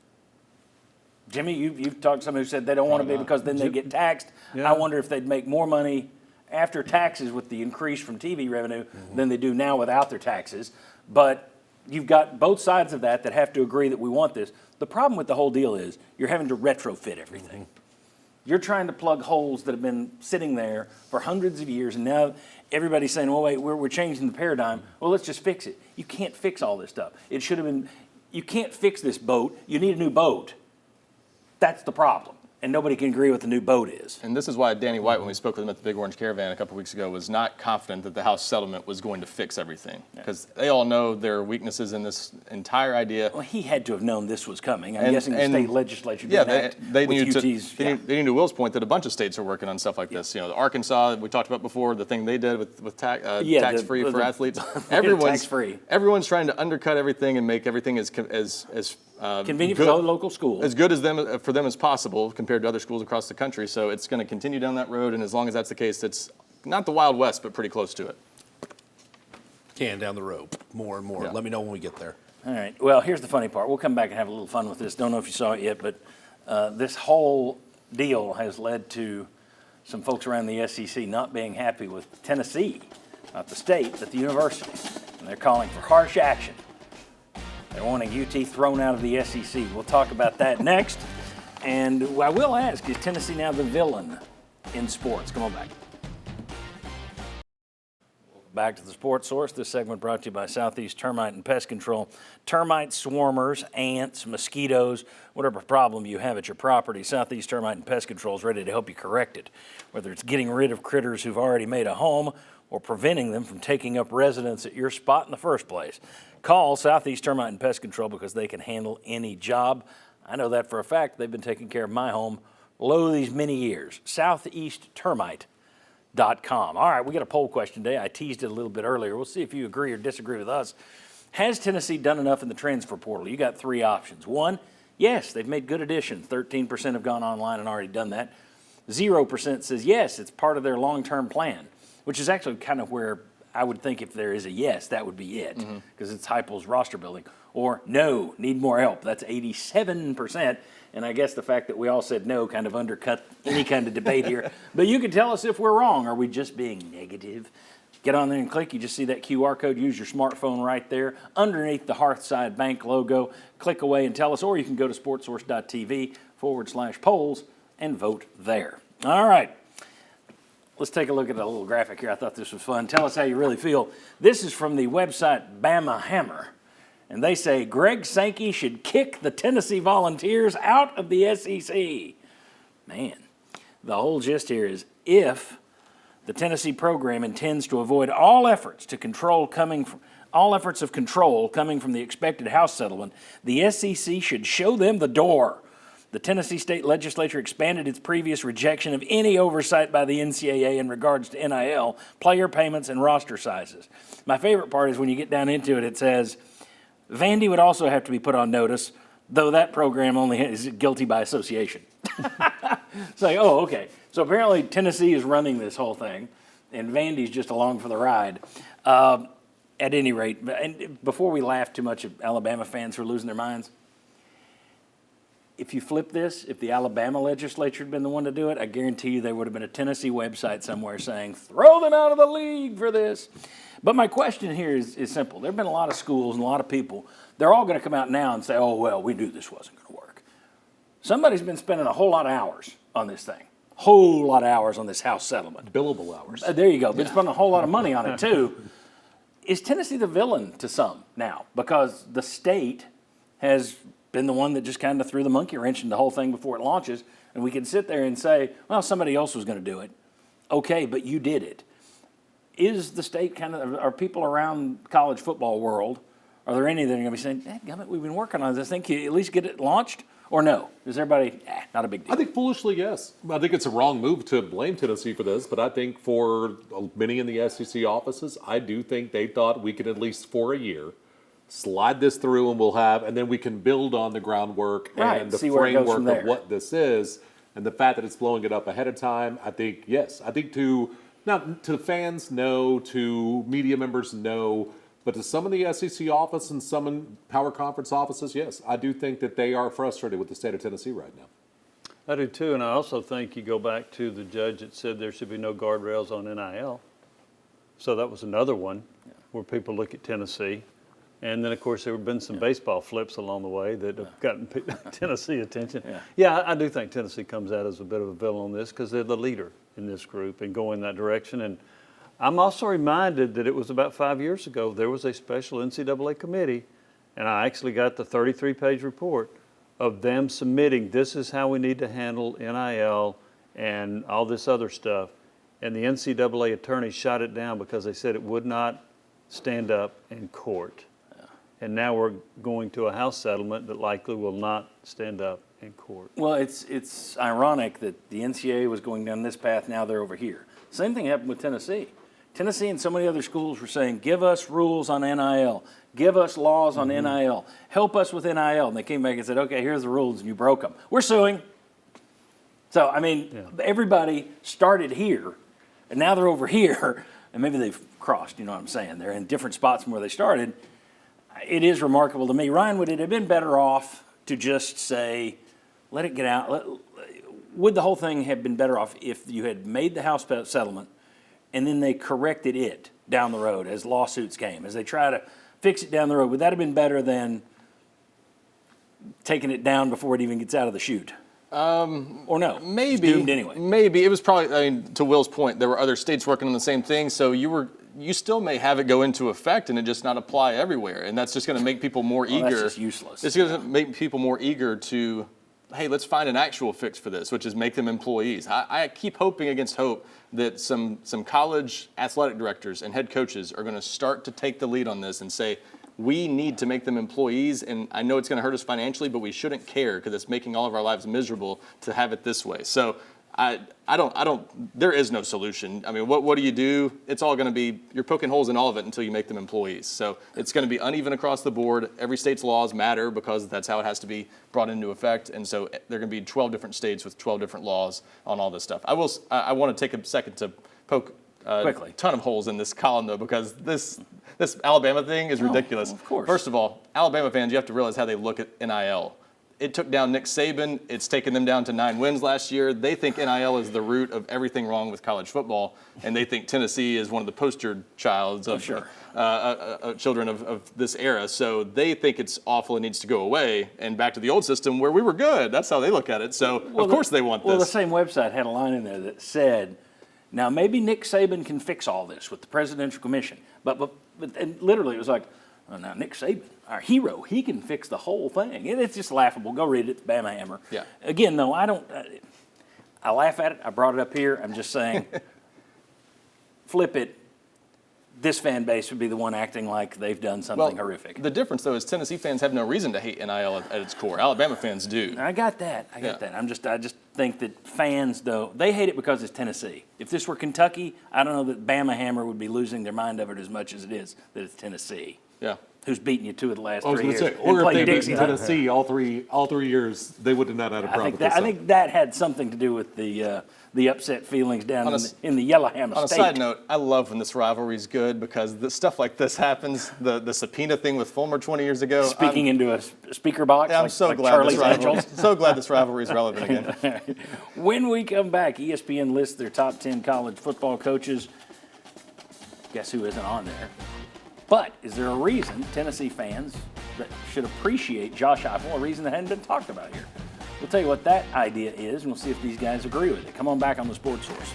Jimmy, you've talked to somebody who said they don't want to be because then they get taxed. Yeah. I wonder if they'd make more money after taxes with the increase from TV revenue than they do now without their taxes. But you've got both sides of that have to agree that we want this. The problem with the whole deal is you're having to retrofit everything. Mm-hmm. You're trying to plug holes that have been sitting there for hundreds of years, and now everybody's saying, well, wait, we're changing the paradigm. Well, let's just fix it. You can't fix all this stuff. It should have been, you can't fix this boat. You need a new boat. That's the problem. And nobody can agree what the new boat is.
And this is why Danny White, when we spoke with him at the Big Orange Caravan a couple weeks ago, was not confident that the House settlement was going to fix everything. Because they all know there are weaknesses in this entire idea.
Well, he had to have known this was coming. I'm guessing the state legislature did
they
with
knew
UT's.
They knew to Will's point that a bunch of states are working on stuff like this. You know, the Arkansas, we talked about before, the thing they did with tax-free for athletes. Everyone's trying to undercut everything and make everything as
convenient for local schools.
As good as for them as possible compared to other schools across the country. So it's going to continue down that road, and as long as that's the case, it's not the Wild West, but pretty close to it.
Can down the road, more and more. Yeah. Let me know when we get there.
All right. Well, here's the funny part. We'll come back and have a little fun with this. Don't know if you saw it yet, but this whole deal has led to some folks around the SEC not being happy with Tennessee, not the state, but the university. And they're calling for harsh action. They're wanting UT thrown out of the SEC. We'll talk about that next. And I will ask, is Tennessee now the villain in sports? Come on back. Back to the Sports Source. This segment brought to you by Southeast Termite and Pest Control. Termite swarmers, ants, mosquitoes, whatever problem you have at your property, Southeast Termite and Pest Control is ready to help you correct it. Whether it's getting rid of critters who've already made a home or preventing them from taking up residence at your spot in the first place. Call Southeast Termite and Pest Control because they can handle any job. I know that for a fact. They've been taking care of my home lo these many years. SoutheastTermite.com. All right, we got a poll question today. I teased it a little bit earlier. We'll see if you agree or disagree with us. Has Tennessee done enough in the transfer portal? You got three options. One, yes, they've made good additions. 13% have gone online and already done that. 0% says yes, it's part of their long-term plan, which is actually kind of where I would think if there is a yes, that would be it, because it's Heupel's roster building. Or no, need more help. That's 87%. And I guess the fact that we all said no kind of undercut any kind of debate here. But you can tell us if we're wrong. Are we just being negative? Get on there and click. You just see that QR code. Use your smartphone right there underneath the Hearthside Bank logo. Click away and tell us. Or you can go to sportsource.tv/polls and vote there. All right. Let's take a look at a little graphic here. I thought this was fun. Tell us how you really feel. This is from the website Bama Hammer. And they say Greg Sankey should kick the Tennessee Volunteers out of the SEC. Man, the whole gist here is if the Tennessee program intends to avoid all efforts of control coming from the expected House settlement, the SEC should show them the door. The Tennessee State Legislature expanded its previous rejection of any oversight by the NCAA in regards to NIL, player payments, and roster sizes. My favorite part is when you get down into it, it says, Vandy would also have to be put on notice, though that program only is guilty by association. It's like, oh, okay. So apparently Tennessee is running this whole thing, and Vandy's just along for the ride. At any rate, and before we laugh too much at Alabama fans who are losing their minds, if you flip this, if the Alabama legislature had been the one to do it, I guarantee you there would have been a Tennessee website somewhere saying, throw them out of the league for this. But my question here is simple. There have been a lot of schools and a lot of people. They're all going to come out now and say, oh, well, we knew this wasn't going to work. Somebody's been spending a whole lot of hours on this thing. Whole lot of hours on this House settlement.
Billable hours.
There you go. Been spending a whole lot of money on it, too. Is Tennessee the villain to some now? Because the state has been the one that just kind of threw the monkey wrench in the whole thing before it launches, and we can sit there and say, well, somebody else was going to do it. Okay, but you did it. is the state are people around college football world, are there any that are going to be saying, "Dadgummit, we've been working on this thing, can you at least get it launched?" Or no? Is everybody, not a big deal?
I think foolishly, yes. I think it's a wrong move to blame Tennessee for this, but I think for many in the SEC offices, I do think they thought we could at least for a year slide this through and then we can build on the groundwork and the framework of what this is. And the fact that it's blowing it up ahead of time, I think, yes. I think to fans, no. To media members, no. But to some of the SEC office and some in power conference offices, yes, I do think that they are frustrated with the state of Tennessee right now.
I do too, and I also think you go back to the judge that said there should be no guardrails on NIL. So that was another one where people look at Tennessee. And then, of course, there have been some baseball flips along the way that have gotten Tennessee attention. Yeah, I do think Tennessee comes out as a bit of a villain on this because they're the leader in this group and go in that direction. And I'm also reminded that it was about 5 years ago, there was a special NCAA committee, and I actually got the 33-page report of them submitting, this is how we need to handle NIL and all this other stuff. And the NCAA attorney shot it down because they said it would not stand up in court. And now we're going to a House settlement that likely will not stand up in court.
Well, it's ironic that the NCAA was going down this path, now they're over here. Same thing happened with Tennessee. Tennessee and so many other schools were saying, give us rules on NIL, give us laws on NIL, help us with NIL. And they came back and said, okay, here's the rules, and you broke them. We're suing. So, I mean, everybody started here, and now they're over here, and maybe they've crossed, you know what I'm saying? They're in different spots from where they started. It is remarkable to me. Ryan, would it have been better off to just say, let it get out? Would the whole thing have been better off if you had made the House settlement and then they corrected it down the road as lawsuits came, as they try to fix it down the road? Would that have been better than taking it down before it even gets out of the chute? Or no?
Maybe.
It's doomed anyway.
Maybe. It was probably, I mean, to Will's point, there were other states working on the same thing, so you still may have it go into effect and it just not apply everywhere, and that's just going to make people more eager.
That's just useless.
It's going to make people more eager to, hey, let's find an actual fix for this, which is make them employees. I keep hoping against hope that some college athletic directors and head coaches are going to start to take the lead on this and say, we need to make them employees, and I know it's going to hurt us financially, but we shouldn't care because it's making all of our lives miserable to have it this way. So I don't, there is no solution. I mean, what do you do? It's all going to be, you're poking holes in all of it until you make them employees. So it's going to be uneven across the board. Every state's laws matter because that's how it has to be brought into effect. And so there are going to be 12 different states with 12 different laws on all this stuff. I want to take a second to poke a ton of holes in this column, though, because this Alabama thing is ridiculous.
Of course.
First of all, Alabama fans, you have to realize how they look at NIL. It took down Nick Saban. It's taken them down to 9 wins last year. They think NIL is the root of everything wrong with college football, and they think Tennessee is one of the poster childs of children of this era. So they think it's awful and needs to go away, and back to the old system where we were good. That's how they look at it. So, of course they want this.
Well, the same website had a line in there that said, now maybe Nick Saban can fix all this with the Presidential Commission. But and literally it was like, oh, now Nick Saban, our hero, he can fix the whole thing. It's just laughable. Go read it. It's Bama Hammer.
Yeah.
Again, though, I laugh at it. I brought it up here. I'm just saying, flip it. This fan base would be the one acting like they've done something horrific.
The difference, though, is Tennessee fans have no reason to hate NIL at its core. Alabama fans do.
I got that. I just think that fans, though, they hate it because it's Tennessee. If this were Kentucky, I don't know that Bama Hammer would be losing their mind over it as much as it is that it's Tennessee.
Yeah.
Who's beaten you 2 of the last 3 years.
I was going to say, or if they beat Tennessee all three years, they would have not had a problem with this.
I think that had something to do with the upset feelings down in the Yellowhammer
On
State.
a side note, I love when this rivalry is good because stuff like this happens. The subpoena thing with Fulmer 20 years ago.
Speaking into a speaker box.
Yeah, I'm so glad this rivalry is relevant again.
When we come back, ESPN lists their top 10 college football coaches. Guess who isn't on there? But is there a reason Tennessee fans that should appreciate Josh Heupel, a reason that hadn't been talked about here? We'll tell you what that idea is, and we'll see if these guys agree with it. Come on back on the Sports Source.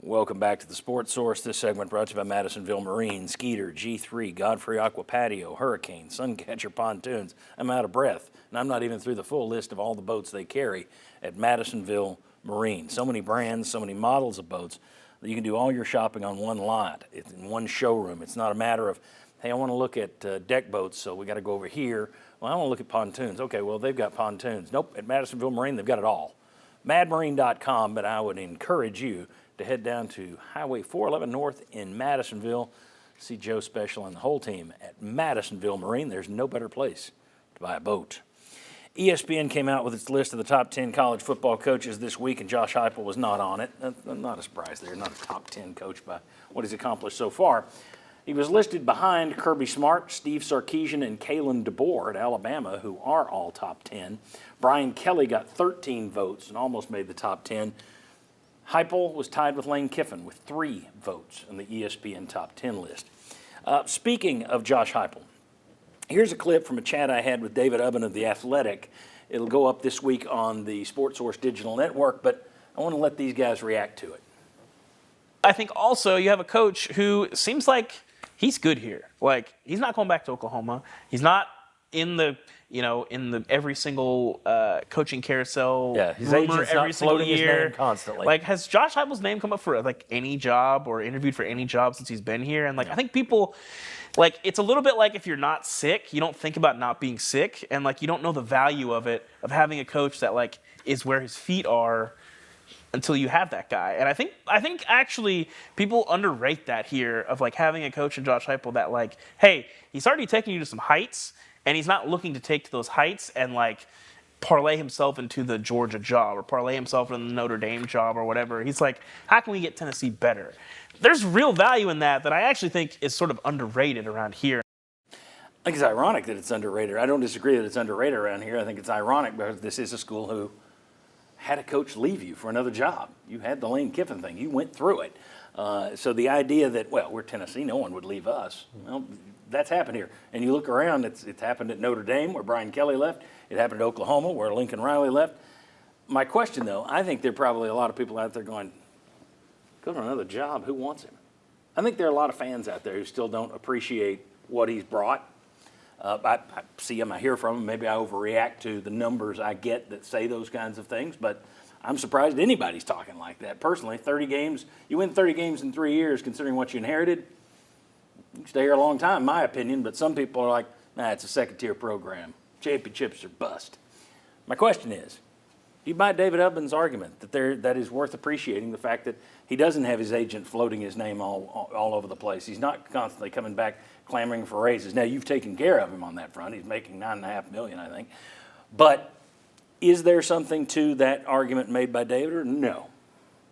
Welcome back to the Sports Source. This segment brought to you by Madisonville Marine, Skeeter, G3, Godfrey Aqua Patio, Hurricane, Suncatcher Pontoons. I'm out of breath, and I'm not even through the full list of all the boats they carry at Madisonville Marine. So many brands, so many models of boats. You can do all your shopping on one lot. It's in one showroom. It's not a matter of, hey, I want to look at deck boats, so we got to go over here. Well, I want to look at pontoons. Okay, well, they've got pontoons. Nope, at Madisonville Marine, they've got it all. Madmarine.com, but I would encourage you to head down to Highway 411 North in Madisonville. See Joe Special and the whole team at Madisonville Marine. There's no better place to buy a boat. ESPN came out with its list of the top 10 college football coaches this week, and Josh Heupel was not on it. Not a surprise there, not a top 10 coach by what he's accomplished so far. He was listed behind Kirby Smart, Steve Sarkisian, and Kalen DeBoer at Alabama, who are all top 10. Brian Kelly got 13 votes and almost made the top 10. Heupel was tied with Lane Kiffin with 3 votes on the ESPN top 10 list. Speaking of Josh Heupel, here's a clip from a chat I had with David Ubben of The Athletic. It'll go up this week on the SportSource Digital Network, but I want to let these guys react to it.
I think also you have a coach who seems like he's good here. Like, he's not going back to Oklahoma. He's not in the every single coaching carousel
his
rumor
agent's
every
not
single
floating his
year.
name constantly.
Like, has Josh Heupel's name come up for like any job or interviewed for any job since he's been here? And like, I think people, like, it's a little bit like if you're not sick, you don't think about not being sick, and like you don't know the value of it, of having a coach that like is where his feet are until you have that guy. And I think actually people underrate that here, of like having a coach in Josh Heupel that like, hey, he's already taking you to some heights, and he's not looking to take to those heights and like parlay himself into the Georgia job or parlay himself into the Notre Dame job or whatever. He's like, how can we get Tennessee better? There's real value in that I actually think is sort of underrated around here.
I think it's ironic that it's underrated. I don't disagree that it's underrated around here. I think it's ironic because this is a school who had a coach leave you for another job. You had the Lane Kiffin thing. You went through it. So the idea that, well, we're Tennessee, no one would leave us. Well, that's happened here. And you look around, it's happened at Notre Dame where Brian Kelly left. It happened at Oklahoma where Lincoln Riley left. My question, though, I think there are probably a lot of people out there going, go to another job, who wants him? I think there are a lot of fans out there who still don't appreciate what he's brought. I see him, I hear from him. Maybe I overreact to the numbers I get that say those kinds of things, but I'm surprised anybody's talking like that. Personally, 30 games, you win 30 games in 3 years, considering what you inherited, you can stay here a long time, in my opinion, but some people are like, nah, it's a second-tier program. Championships are bust. My question is, do you buy David Ubben's argument that is worth appreciating, the fact that he doesn't have his agent floating his name all over the place? He's not constantly coming back clamoring for raises. Now, you've taken care of him on that front. He's making $9.5 million, I think. But is there something to that argument made by David, or no?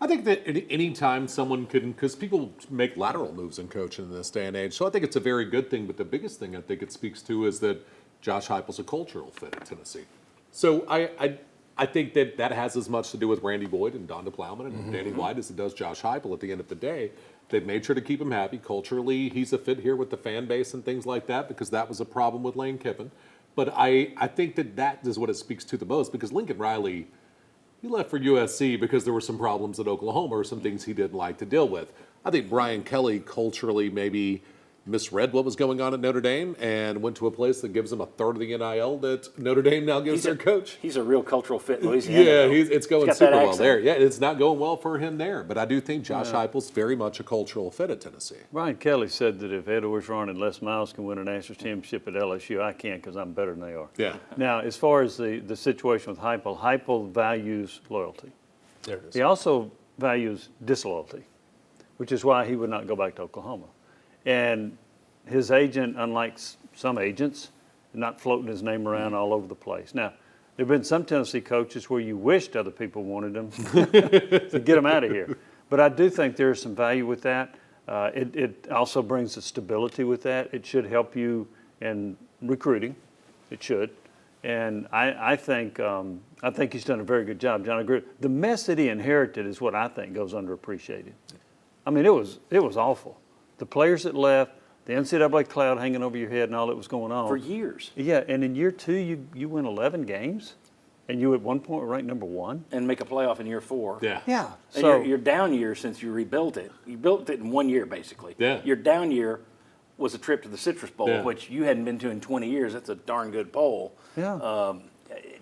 I think that any time someone can, because people make lateral moves in coaching in this day and age, so I think it's a very good thing. But the biggest thing I think it speaks to is that Josh Heupel's a cultural fit at Tennessee. So I think that has as much to do with Randy Boyd and Donda Plowman and Danny White as it does Josh Heupel. At the end of the day, they've made sure to keep him happy. Culturally, he's a fit here with the fan base and things like that, because that was a problem with Lane Kiffin. But I think that is what it speaks to the most, because Lincoln Riley, he left for USC because there were some problems at Oklahoma or some things he didn't like to deal with. I think Brian Kelly culturally maybe misread what was going on at Notre Dame and went to a place that gives him a third of the NIL that Notre Dame now gives their coach.
He's a real cultural fit in Louisiana.
Yeah, it's going super well there. Yeah, it's not going well for him there. But I do think Josh Heupel's very much a cultural fit at Tennessee.
Brian Kelly said that if Ed Orgeron and Les Miles can win a national championship at LSU, I can, because I'm better than they are.
Yeah.
Now, as far as the situation with Heupel values loyalty.
There it is.
He also values disloyalty, which is why he would not go back to Oklahoma. And his agent, unlike some agents, not floating his name around all over the place. Now, there have been some Tennessee coaches where you wished other people wanted him to get him out of here. But I do think there is some value with that. It also brings a stability with that. It should help you in recruiting. It should. And I think he's done a very good job. John, I agree. The mess that he inherited is what I think goes underappreciated. I mean, it was awful. The players that left, the NCAA cloud hanging over your head and all that was going on.
For years.
Yeah, and in year 2, you win 11 games, and you at one point were ranked number 1.
And make a playoff in year 4.
Yeah.
Yeah.
And
So
your down year since you rebuilt it. You built it in 1 year, basically.
Yeah.
Your down year was a trip to the Citrus Bowl,
Yeah.
which you hadn't been to in 20 years. That's a darn good bowl.
Yeah.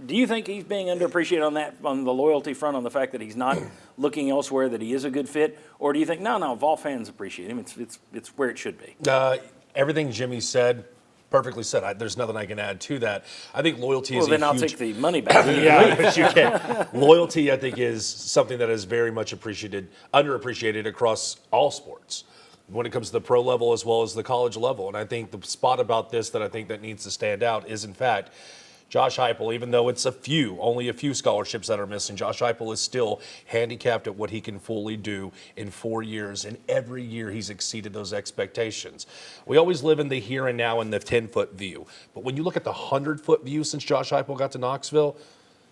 Do you think he's being underappreciated on the loyalty front, on the fact that he's not looking elsewhere, that he is a good fit? Or do you think, no, Vol fans appreciate him, it's where it should be?
Everything Jimmy said, perfectly said. There's nothing I can add to that. I think loyalty is
Well, then
a
I'll
huge...
take the money back.
Yeah, but you can't. Loyalty, I think, is something that is very much underappreciated across all sports when it comes to the pro level as well as the college level. And I think the spot about this that I think that needs to stand out is, in fact, Josh Heupel, even though it's only a few scholarships that are missing, Josh Heupel is still handicapped at what he can fully do in 4 years, and every year he's exceeded those expectations. We always live in the here and now in the 10-foot view, but when you look at the 100-foot view since Josh Heupel got to Knoxville,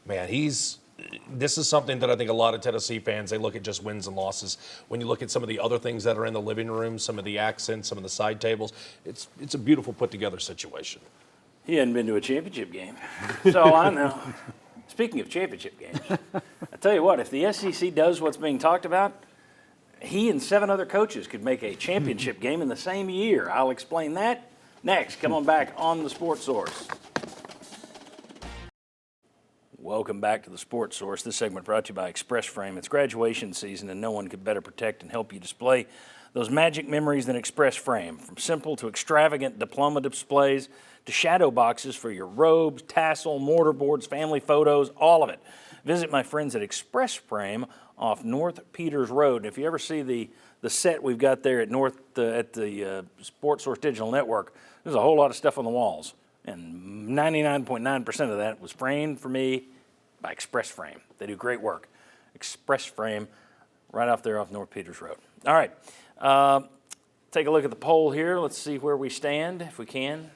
man, this is something that I think a lot of Tennessee fans, they look at just wins and losses. When you look at some of the other things that are in the living room, some of the accents, some of the side tables, it's a beautiful put-together situation.
He hadn't been to a championship game. So I know. Speaking of championship games, I tell you what, if the SEC does what's being talked about, he and 7 other coaches could make a championship game in the same year. I'll explain that next. Come on back on the Sports Source. Welcome back to the Sports Source. This segment brought to you by Express Frame. It's graduation season, and no one could better protect and help you display those magic memories than Express Frame. From simple to extravagant diploma displays to shadow boxes for your robes, tassel, mortarboards, family photos, all of it. Visit my friends at Express Frame off North Peters Road. And if you ever see the set we've got there at the Sports Source Digital Network, there's a whole lot of stuff on the walls. And 99.9% of that was framed for me by Express Frame. They do great work. Express Frame right off there off North Peters Road. All right. Take a look at the poll here. Let's see where we stand, if we can.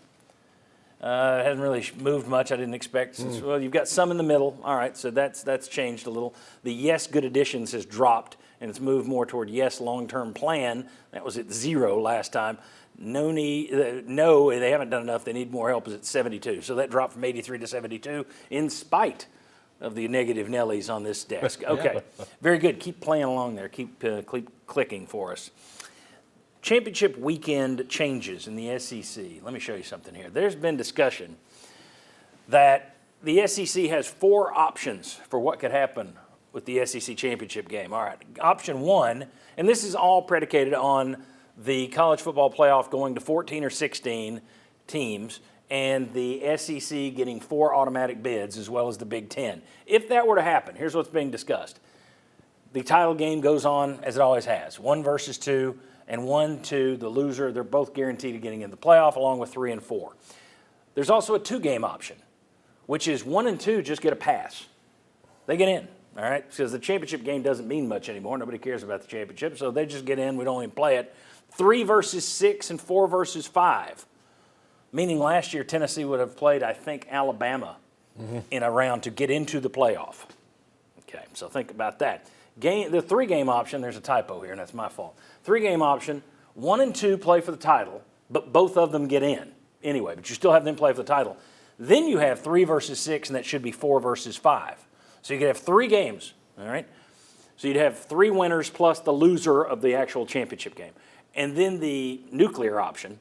It hasn't really moved much. I didn't expect. Well, you've got some in the middle. All right, so that's changed a little. The yes good additions has dropped, and it's moved more toward yes long-term plan. That was at 0 last time. No, they haven't done enough. They need more help is at 72. So that dropped from 83 to 72 in spite of the negative Nellies on this desk. Okay, very good. Keep playing along there. Keep clicking for us. Championship weekend changes in the SEC. Let me show you something here. There's been discussion that the SEC has 4 options for what could happen with the SEC championship game. All right, option 1, and this is all predicated on the college football playoff going to 14 or 16 teams and the SEC getting 4 automatic bids as well as the Big Ten. If that were to happen, here's what's being discussed. The title game goes on as it always has, 1 versus 2. And 1, 2, the loser, they're both guaranteed of getting in the playoff along with 3 and 4. There's also a 2-game option, which is 1 and 2 just get a pass. They get in, all right? Because the championship game doesn't mean much anymore. Nobody cares about the championship, so they just get in. We don't even play it. 3 versus 6 and 4 versus 5, meaning last year Tennessee would have played, I think, Alabama in a round to get into the playoff. Okay, so think about that. The 3-game option, there's a typo here, and that's my fault. 3-game option, 1 and 2 play for the title, but both of them get in anyway, but you still have them play for the title. Then you have 3 versus 6, and that should be 4 versus 5. So you could have 3 games, all right? So you'd have 3 winners plus the loser of the actual championship game. And then the nuclear option,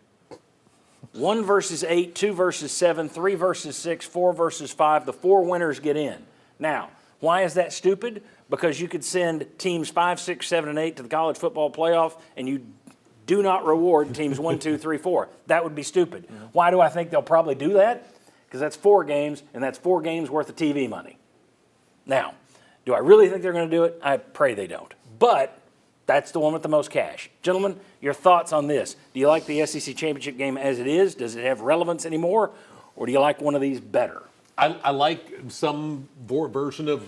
1 versus 8, 2 versus 7, 3 versus 6, 4 versus 5. The 4 winners get in. Now, why is that stupid? Because you could send teams 5, 6, 7, and 8 to the college football playoff, and you do not reward teams 1, 2, 3, 4. That would be stupid. Why do I think they'll probably do that? Because that's 4 games, and that's 4 games worth of TV money. Now, do I really think they're going to do it? I pray they don't. But that's the one with the most cash. Gentlemen, your thoughts on this. Do you like the SEC championship game as it is? Does it have relevance anymore? Or do you like one of these better?
I like some version of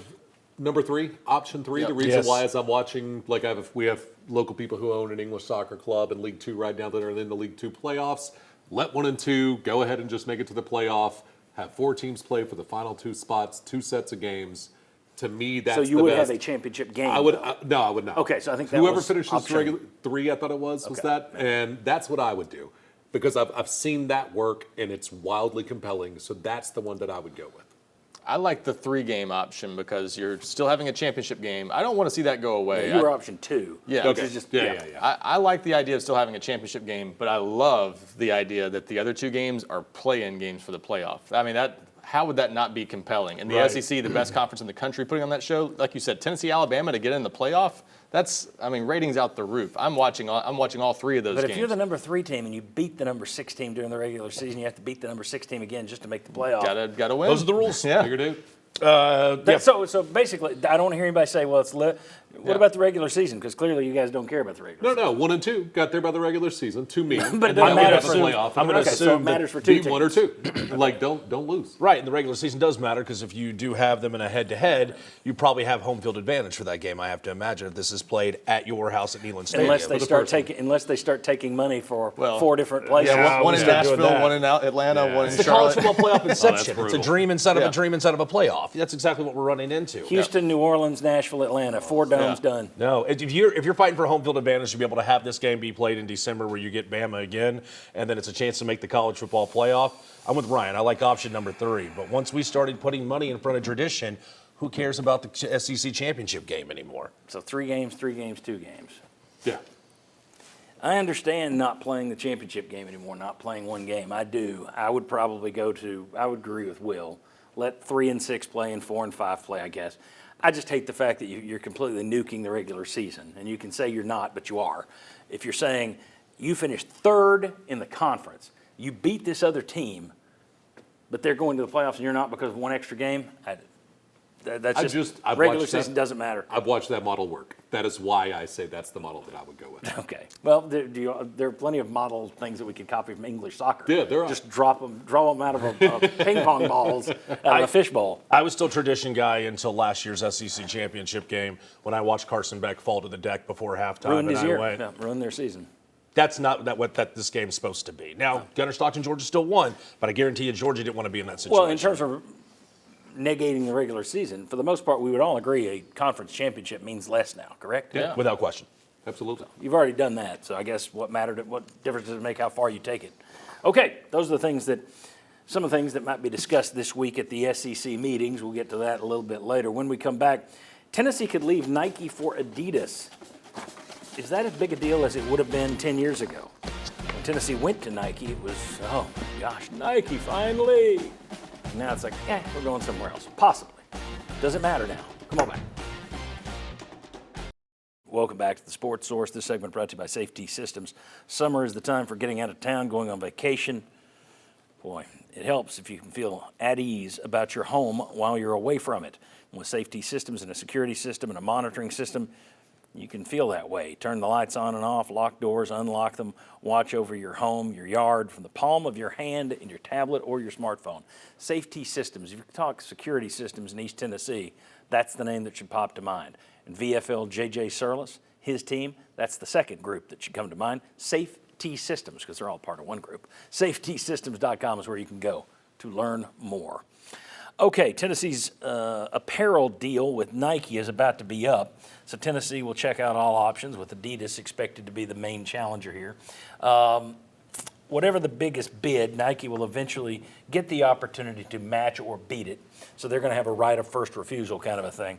number 3, option 3.
Yep.
The reason why is I'm watching, like we have local people who own an English soccer club in League 2 right now that are in the League 2 playoffs. Let 1 and 2 go ahead and just make it to the playoff. Have 4 teams play for the final 2 spots, 2 sets of games. To me, that's the best.
So you would have a championship game?
I would. No, I would not.
Okay, so I think that
whoever
was
finishes
option
regular 3, I thought it was that, and that's what I would do because I've seen that work and it's wildly compelling. So that's the one that I would go with.
I like the 3-game option because you're still having a championship game. I don't want to see that go away.
You were option 2.
Yeah.
Which
Okay.
is just,
I like the idea of still having a championship game, but I love the idea that the other 2 games are play-in games for the playoff. I mean, that how would that not be compelling? And the SEC, the best conference in the country, putting on that show, like you said, Tennessee, Alabama to get in the playoff. That's, ratings out the roof. I'm watching all three of those games.
But if you're the number 3 team and you beat the number 6 team during the regular season, you have to beat the number 6 team again just to make the playoff.
Gotta win.
Those are the rules.
Yeah.
Figured it.
So basically, I don't want to hear anybody say, well, what about the regular season? Because clearly you guys don't care about the regular season.
No, 1 and 2 got there by the regular season. 2 mean.
But it doesn't matter for
the playoff.
I'm going to
so it
assume
matters for
that
2
Be
teams.
1 or 2. Like, don't lose.
Right, and the regular season does matter because if you do have them in a head-to-head, you probably have home field advantage for that game. I have to imagine if this is played at your house at Neyland Stadium.
Unless they start taking money for 4 different places.
Yeah, one in Nashville, one in Atlanta, one in
It's the college
Charlotte.
football playoff inception. It's a
brutal.
dream inside of a dream inside of a playoff. That's exactly what we're running into.
Houston, New Orleans, Nashville, Atlanta, 4 domes done.
No, if you're fighting for home field advantage to be able to have this game be played in December where you get Bama again, and then it's a chance to make the college football playoff, I'm with Ryan. I like option number 3. But once we started putting money in front of tradition, who cares about the SEC championship game anymore?
So 3 games, 2 games.
Yeah.
I understand not playing the championship game anymore, not playing 1 game. I do. I would probably I would agree with Will. Let 3 and 6 play and 4 and 5 play, I guess. I just hate the fact that you're completely nuking the regular season. And you can say you're not, but you are. If you're saying you finished 3rd in the conference, you beat this other team, but they're going to the playoffs and you're not because of 1 extra game,
I've
regular
watched
season
that.
doesn't matter.
I've watched that model work. That is why I say that's the model that I would go with.
Okay. Well, there are plenty of model things that we could copy from English soccer.
Yeah, there are.
Just draw them out of ping pong balls out of a fishbowl.
I was still tradition guy until last year's SEC championship game when I watched Carson Beck fall to the deck before halftime.
Ruined his year.
Went,
No, ruined their season.
That's not what this game's supposed to be. Now, Gunnar Stockton, Georgia still won, but I guarantee you Georgia didn't want to be in that situation.
Well, in terms of negating the regular season, for the most part, we would all agree a conference championship means less now, correct?
Yeah.
Without question.
Absolutely.
You've already done that, so I guess what difference does it make how far you take it? Okay, those are some of the things that might be discussed this week at the SEC meetings. We'll get to that a little bit later. When we come back, Tennessee could leave Nike for Adidas. Is that as big a deal as it would have been 10 years ago? When Tennessee went to Nike, it was, oh gosh, Nike finally. Now it's like, we're going somewhere else. Possibly. Doesn't matter now. Come on back. Welcome back to the Sports Source. This segment brought to you by Safety Systems. Summer is the time for getting out of town, going on vacation. Boy, it helps if you can feel at ease about your home while you're away from it. And with Safety Systems and a security system and a monitoring system, you can feel that way. Turn the lights on and off, lock doors, unlock them, watch over your home, your yard, from the palm of your hand in your tablet or your smartphone. Safety Systems. If you talk security systems in East Tennessee, that's the name that should pop to mind. And VFL J.J. Surlis, his team, that's the second group that should come to mind. Safety Systems, because they're all part of one group. SafetySystems.com is where you can go to learn more. Okay, Tennessee's apparel deal with Nike is about to be up, so Tennessee will check out all options, with Adidas expected to be the main challenger here. Whatever the biggest bid, Nike will eventually get the opportunity to match or beat it, so they're going to have a right of first refusal kind of a thing.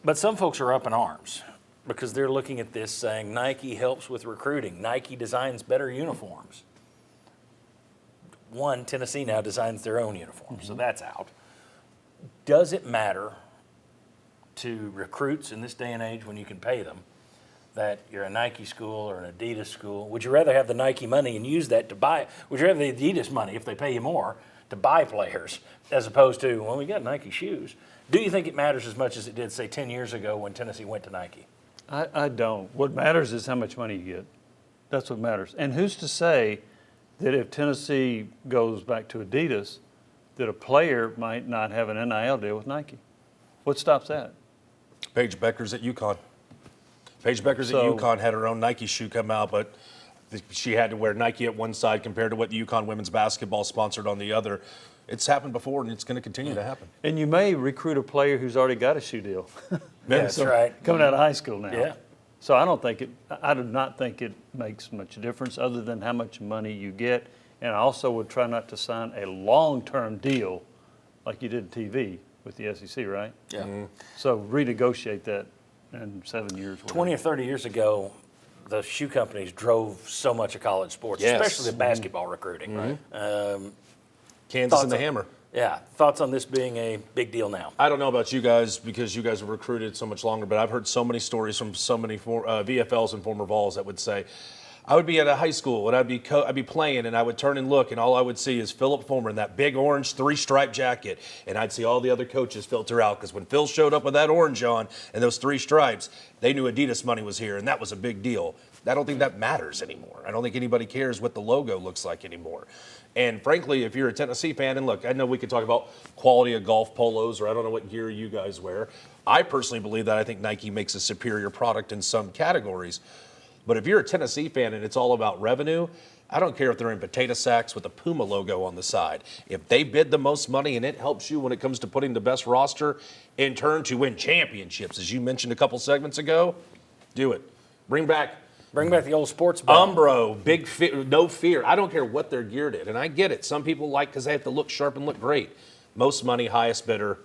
But some folks are up in arms because they're looking at this saying Nike helps with recruiting. Nike designs better uniforms. Tennessee now designs their own uniforms, so that's out. Does it matter to recruits in this day and age when you can pay them that you're a Nike school or an Adidas school? Would you rather have the Nike money and use that to buy? Would you rather the Adidas money, if they pay you more, to buy players as opposed to, well, we got Nike shoes? Do you think it matters as much as it did, say, 10 years ago when Tennessee went to Nike?
I don't. What matters is how much money you get. That's what matters. And who's to say that if Tennessee goes back to Adidas, that a player might not have an NIL deal with Nike? What stops that?
Paige Becker's at UConn. Paige Becker's at UConn had her own Nike shoe come out, but she had to wear Nike at one side compared to what the UConn women's basketball sponsored on the other. It's happened before, and it's going to continue to happen.
And you may recruit a player who's already got a shoe deal.
That's right.
Coming out of high school now.
Yeah.
So I do not think it makes much difference other than how much money you get. And I also would try not to sign a long-term deal like you did TV with the SEC, right?
Yeah. Mm-hmm.
So renegotiate that in 7 years.
20 or 30 years ago, the shoe companies drove so much of college sports,
Yes.
especially the basketball recruiting.
Mm-hmm.
Right?
Kansas and the Hammer.
Yeah. Thoughts on this being a big deal now?
I don't know about you guys because you guys have recruited so much longer, but I've heard so many stories from so many VFLs and former Vols that would say, I would be at a high school and I'd be playing and I would turn and look and all I would see is Philip Fulmer in that big orange 3-stripe jacket, and I'd see all the other coaches filter out because when Phil showed up with that orange on and those 3 stripes, they knew Adidas money was here and that was a big deal. I don't think that matters anymore. I don't think anybody cares what the logo looks like anymore. And frankly, if you're a Tennessee fan, and look, I know we could talk about quality of golf polos, or I don't know what gear you guys wear. I personally believe that I think Nike makes a superior product in some categories. But if you're a Tennessee fan and it's all about revenue, I don't care if they're in potato sacks with a Puma logo on the side. If they bid the most money and it helps you when it comes to putting the best roster in turn to win championships, as you mentioned a couple segments ago, do it. Bring back
the old sports ball.
Umbro, no fear. I don't care what they're geared at. And I get it. Some people like because they have to look sharp and look great. Most money, highest bidder.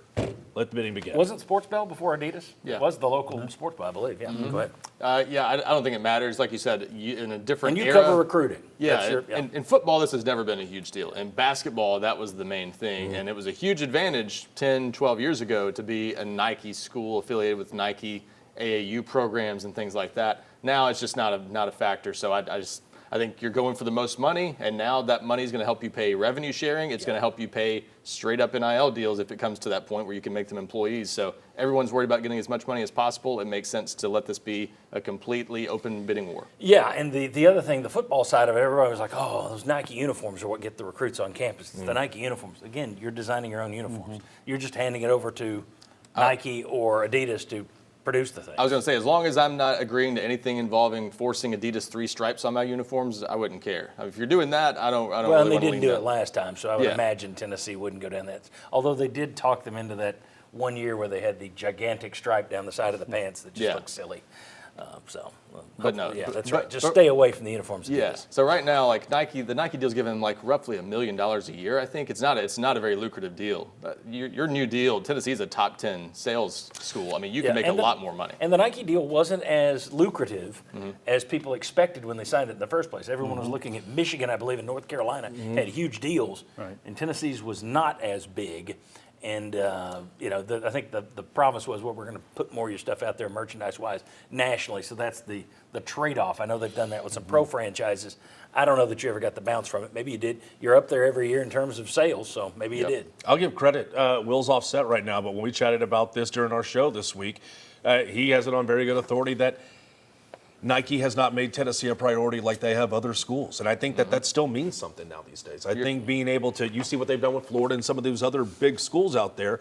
Let the bidding begin.
Wasn't Sports Bell before Adidas?
Yeah.
It was the local sports bell, I believe. Yeah, Go ahead.
I don't think it matters. Like you said, in a different
And you
era.
cover recruiting.
Yeah, in football, this has never been a huge deal. In basketball, that was the main thing. And it was a huge advantage 10, 12 years ago to be a Nike school affiliated with Nike AAU programs and things like that. Now it's just not a factor. So I think you're going for the most money, and now that money is going to help you pay revenue sharing. It's going to help you pay straight up NIL deals if it comes to that point where you can make them employees. So everyone's worried about getting as much money as possible. It makes sense to let this be a completely open bidding war.
Yeah, and the other thing, the football side of it, everybody was like, oh, those Nike uniforms are what get the recruits on campus. It's the Nike uniforms. Again, you're designing your own uniforms. You're just handing it over to Nike or Adidas to produce the thing.
I was going to say, as long as I'm not agreeing to anything involving forcing Adidas 3 stripes on my uniforms, I wouldn't care. If you're doing that, I don't.
Well,
really
and they
want to
didn't do
lean
it last time, so I would
Yeah.
imagine Tennessee wouldn't go down that. Although they did talk them into that one year where they had the gigantic stripe down the side of the pants that just looked silly.
But no,
yeah, that's
but-
right. Just
but-
stay away from the uniforms.
Yeah. So right now, like the Nike deal's giving them like roughly $1 million a year. I think it's not a very lucrative deal. Your new deal, Tennessee's a top 10 sales school. I mean, you can make a lot more money.
And the Nike deal wasn't as lucrative as people expected when they signed it in the first place. Everyone was looking at Michigan, I believe, and North Carolina had huge deals, and Tennessee's was not as big. And, I think the promise was, well, we're going to put more of your stuff out there merchandise-wise nationally. So that's the trade-off. I know they've done that with some pro franchises. I don't know that you ever got the bounce from it. Maybe you did. You're up there every year in terms of sales, so maybe you did.
I'll give credit. Will's offset right now, but when we chatted about this during our show this week, he has it on very good authority that Nike has not made Tennessee a priority like they have other schools. And I think that still means something now these days. I think being able to, you see what they've done with Florida and some of those other big schools out there.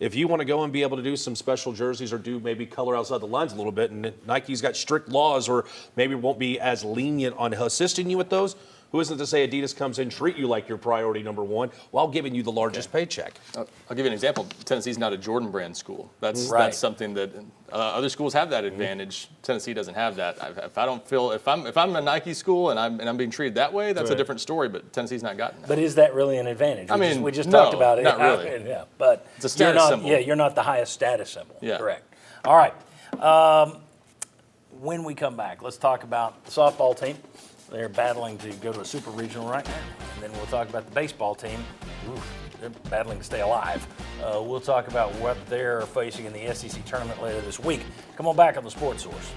If you want to go and be able to do some special jerseys or do maybe color outside the lines a little bit, and Nike's got strict laws or maybe won't be as lenient on assisting you with those, who isn't to say Adidas comes in, treat you like your priority number one while giving you the largest paycheck?
I'll give you an example. Tennessee's not a Jordan brand school. That's something that other schools have that advantage. Tennessee doesn't have that. If I'm a Nike school and I'm being treated that way, that's a different story. But Tennessee's not gotten that.
But is that really an advantage?
We
just talked about it.
Not really.
Yeah, but
it's a status symbol.
Yeah, you're not the highest status symbol.
Yeah.
Correct. All right. When we come back, let's talk about the softball team. They're battling to go to a super regional right now. And then we'll talk about the baseball team. They're battling to stay alive. We'll talk about what they're facing in the SEC tournament later this week. Come on back on the Sports Source.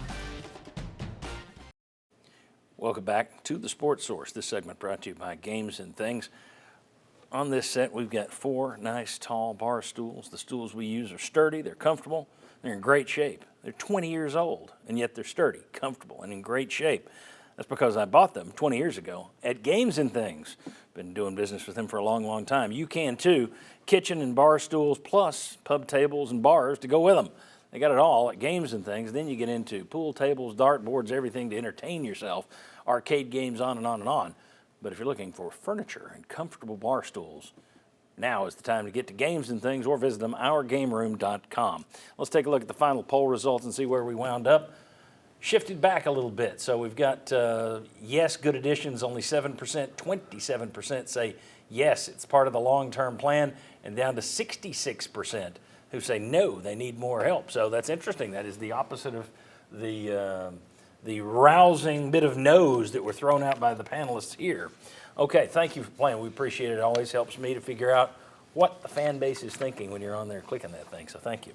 Welcome back to the Sports Source. This segment brought to you by Games and Things. On this set, we've got 4 nice tall bar stools. The stools we use are sturdy, they're comfortable, they're in great shape. They're 20 years old, and yet they're sturdy, comfortable, and in great shape. That's because I bought them 20 years ago at Games and Things. Been doing business with them for a long, long time. You can too. Kitchen and bar stools plus pub tables and bars to go with them. They got it all at Games and Things. Then you get into pool tables, dart boards, everything to entertain yourself, arcade games, on and on and on. But if you're looking for furniture and comfortable bar stools, now is the time to get to Games and Things or visit them, ourgameroom.com. Let's take a look at the final poll results and see where we wound up. Shifted back a little bit. So we've got, yes, good additions, only 7%. 27% say, yes, it's part of the long-term plan, and down to 66% who say, no, they need more help. So that's interesting. That is the opposite of the rousing bit of no's that were thrown out by the panelists here. Okay, thank you for playing. We appreciate it. It always helps me to figure out what the fan base is thinking when you're on there clicking that thing. So thank you.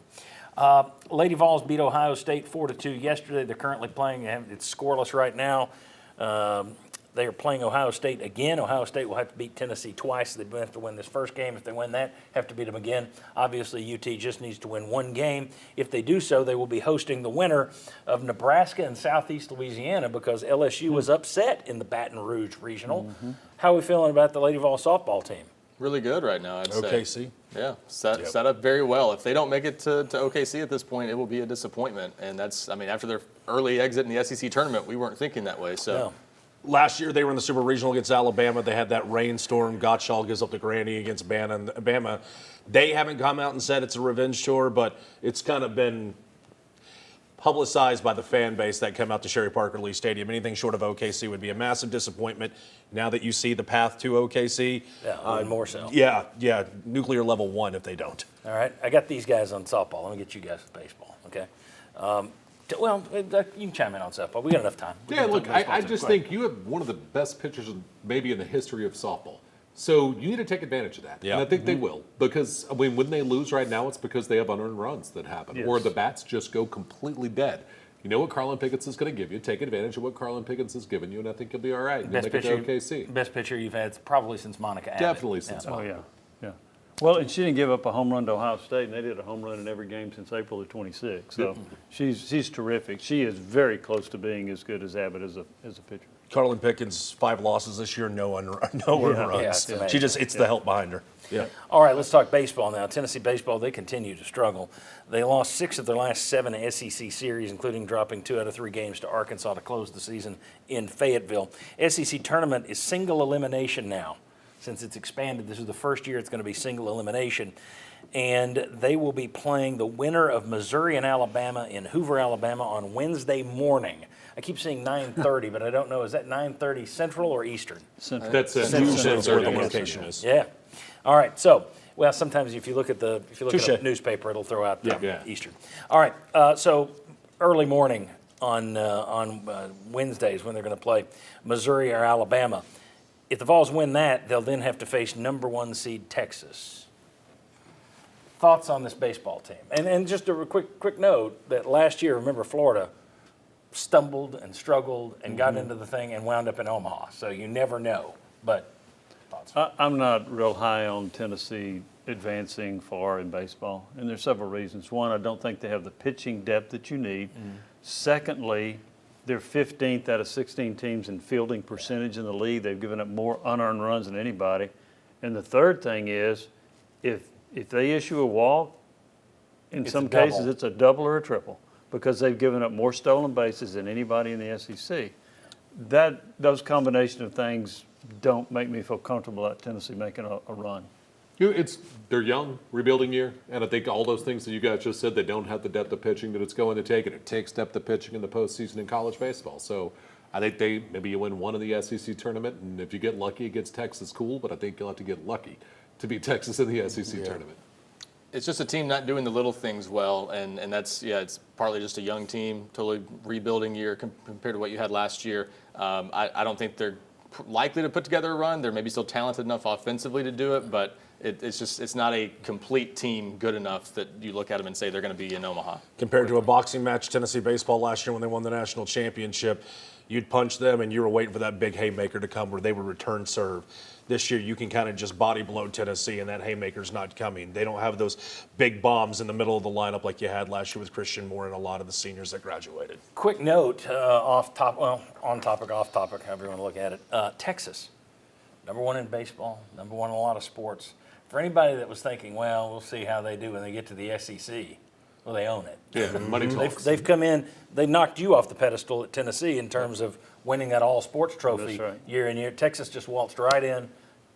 Lady Vols beat Ohio State 4-2 yesterday. They're currently playing. It's scoreless right now. They are playing Ohio State again. Ohio State will have to beat Tennessee twice. They have to win this first game. If they win that, have to beat them again. Obviously, UT just needs to win one game. If they do so, they will be hosting the winner of Nebraska and Southeast Louisiana because LSU was upset in the Baton Rouge Regional. How are we feeling about the Lady Vols softball team?
Really good right now, I'd say.
OKC.
Yeah, set up very well. If they don't make it to OKC at this point, it will be a disappointment. And that's, I mean, after their early exit in the SEC tournament, we weren't thinking that way. So.
No.
Last year, they were in the Super Regional against Alabama. They had that rainstorm. Gottschall gives up the granny against Bama. They haven't come out and said it's a revenge tour, but it's kind of been publicized by the fan base that come out to Sherry Parker Lee Stadium. Anything short of OKC would be a massive disappointment. Now that you see the path to OKC.
Yeah, even more so.
Yeah, nuclear level 1 if they don't.
All right, I got these guys on softball. Let me get you guys with baseball, okay? Well, you can chime in on softball. We got enough time.
Yeah, look, I just think you have one of the best pitchers maybe in the history of softball. So you need to take advantage of that.
Yeah.
And I think they will. Because, I mean, when they lose right now, it's because they have unearned runs that happen.
Yes.
Or the bats just go completely dead. You know what Carlin Pickens is going to give you. Take advantage of what Carlin Pickens has given you, and I think you'll be all right. You'll make it to OKC.
Best pitcher you've had probably since Monica Abbott.
Definitely since
Oh,
Monica.
yeah. Well, and she didn't give up a home run to Ohio State, and they did a home run in every game since April of 26. So she's terrific. She is very close to being as good as Abbott as a pitcher.
Carlin Pickens, 5 losses this year, no earned runs.
Yeah,
It's the help behind her. Yeah.
All right, let's talk baseball now. Tennessee baseball, they continue to struggle. They lost 6 of their last 7 SEC series, including dropping 2 out of 3 games to Arkansas to close the season in Fayetteville. SEC tournament is single elimination now. Since it's expanded, this is the first year it's going to be single elimination. And they will be playing the winner of Missouri and Alabama in Hoover, Alabama on Wednesday morning. I keep saying 9:30, but I don't know. Is that 9:30 Central or Eastern?
Central.
That's it.
That's where the location is.
Yeah. All right. So, well, sometimes if you look at the
Touche.
at a newspaper, it'll throw out
Yeah.
Eastern. All right. So early morning on Wednesdays when they're going to play Missouri or Alabama. If the Vols win that, they'll then have to face number 1 seed Texas. Thoughts on this baseball team? And just a quick note that last year, remember, Florida stumbled and struggled and got into the thing and wound up in Omaha. So you never know. But thoughts?
I'm not real high on Tennessee advancing far in baseball, and there's several reasons. One, I don't think they have the pitching depth that you need. Secondly, they're 15th out of 16 teams in fielding percentage in the league. They've given up more unearned runs than anybody. And the third thing is, if they issue a walk, in some cases it's a double or a triple because they've given up more stolen bases than anybody in the SEC. Those combination of things don't make me feel comfortable about Tennessee making a run.
They're young, rebuilding year, and I think all those things that you guys just said, they don't have the depth of pitching that it's going to take, and it takes depth of pitching in the postseason in college baseball. So I think maybe you win one of the SEC tournament, and if you get lucky against Texas, cool, but I think you'll have to get lucky to beat Texas in the SEC tournament.
It's just a team not doing the little things well, and that's, it's partly just a young team, totally rebuilding year compared to what you had last year. I don't think they're likely to put together a run. They're maybe still talented enough offensively to do it, but it's not a complete team good enough that you look at them and say they're going to be in Omaha.
Compared to a boxing match, Tennessee baseball last year when they won the national championship, you'd punch them and you were waiting for that big haymaker to come where they would return serve. This year you can kind of just body blow Tennessee and that haymaker's not coming. They don't have those big bombs in the middle of the lineup like you had last year with Christian Moore and a lot of the seniors that graduated.
Quick note, on topic, off topic, however you want to look at it. Texas, number 1 in baseball, number 1 in a lot of sports. For anybody that was thinking, well, we'll see how they do when they get to the SEC, well, they own it.
Yeah, money talks.
They've come in, they knocked you off the pedestal at Tennessee in terms of winning that all sports trophy
That's right.
year in year. Texas just waltzed right in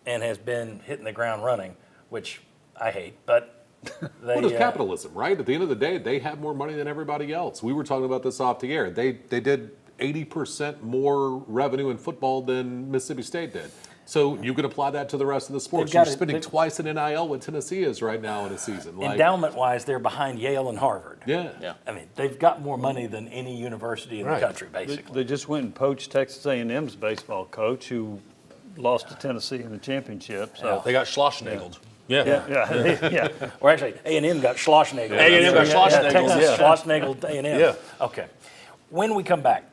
and has been hitting the ground running, which I hate, but they,
What is capitalism, right? At the end of the day, they have more money than everybody else. We were talking about this off the air. They did 80% more revenue in football than Mississippi State did. So you can apply that to the rest of the sports. You're spending twice in NIL what Tennessee is right now in a season.
Endowment-wise, they're behind Yale and Harvard.
Yeah.
I mean, they've got more money than any university in the country, basically.
They just went and poached Texas A&M's baseball coach who lost to Tennessee in the championship. So
They got Schlossnageled.
Yeah.
Or actually, A&M got Schlossnagle.
A&M got Schlossnagle,
Texas
yeah.
Schlossnagle A&M.
Yeah.
Okay. When we come back,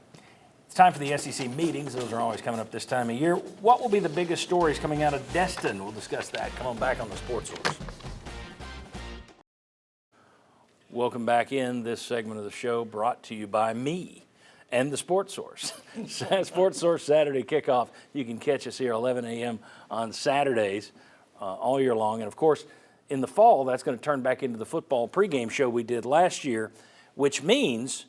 it's time for the SEC meetings. Those are always coming up this time of year. What will be the biggest stories coming out of Destin? We'll discuss that. Come on back on the Sports Source. Welcome back in. This segment of the show brought to you by me and the Sports Source. Sports Source Saturday kickoff. You can catch us here 11 a.m. on Saturdays all year long. And, of course, in the fall, that's going to turn back into the football pregame show we did last year, which means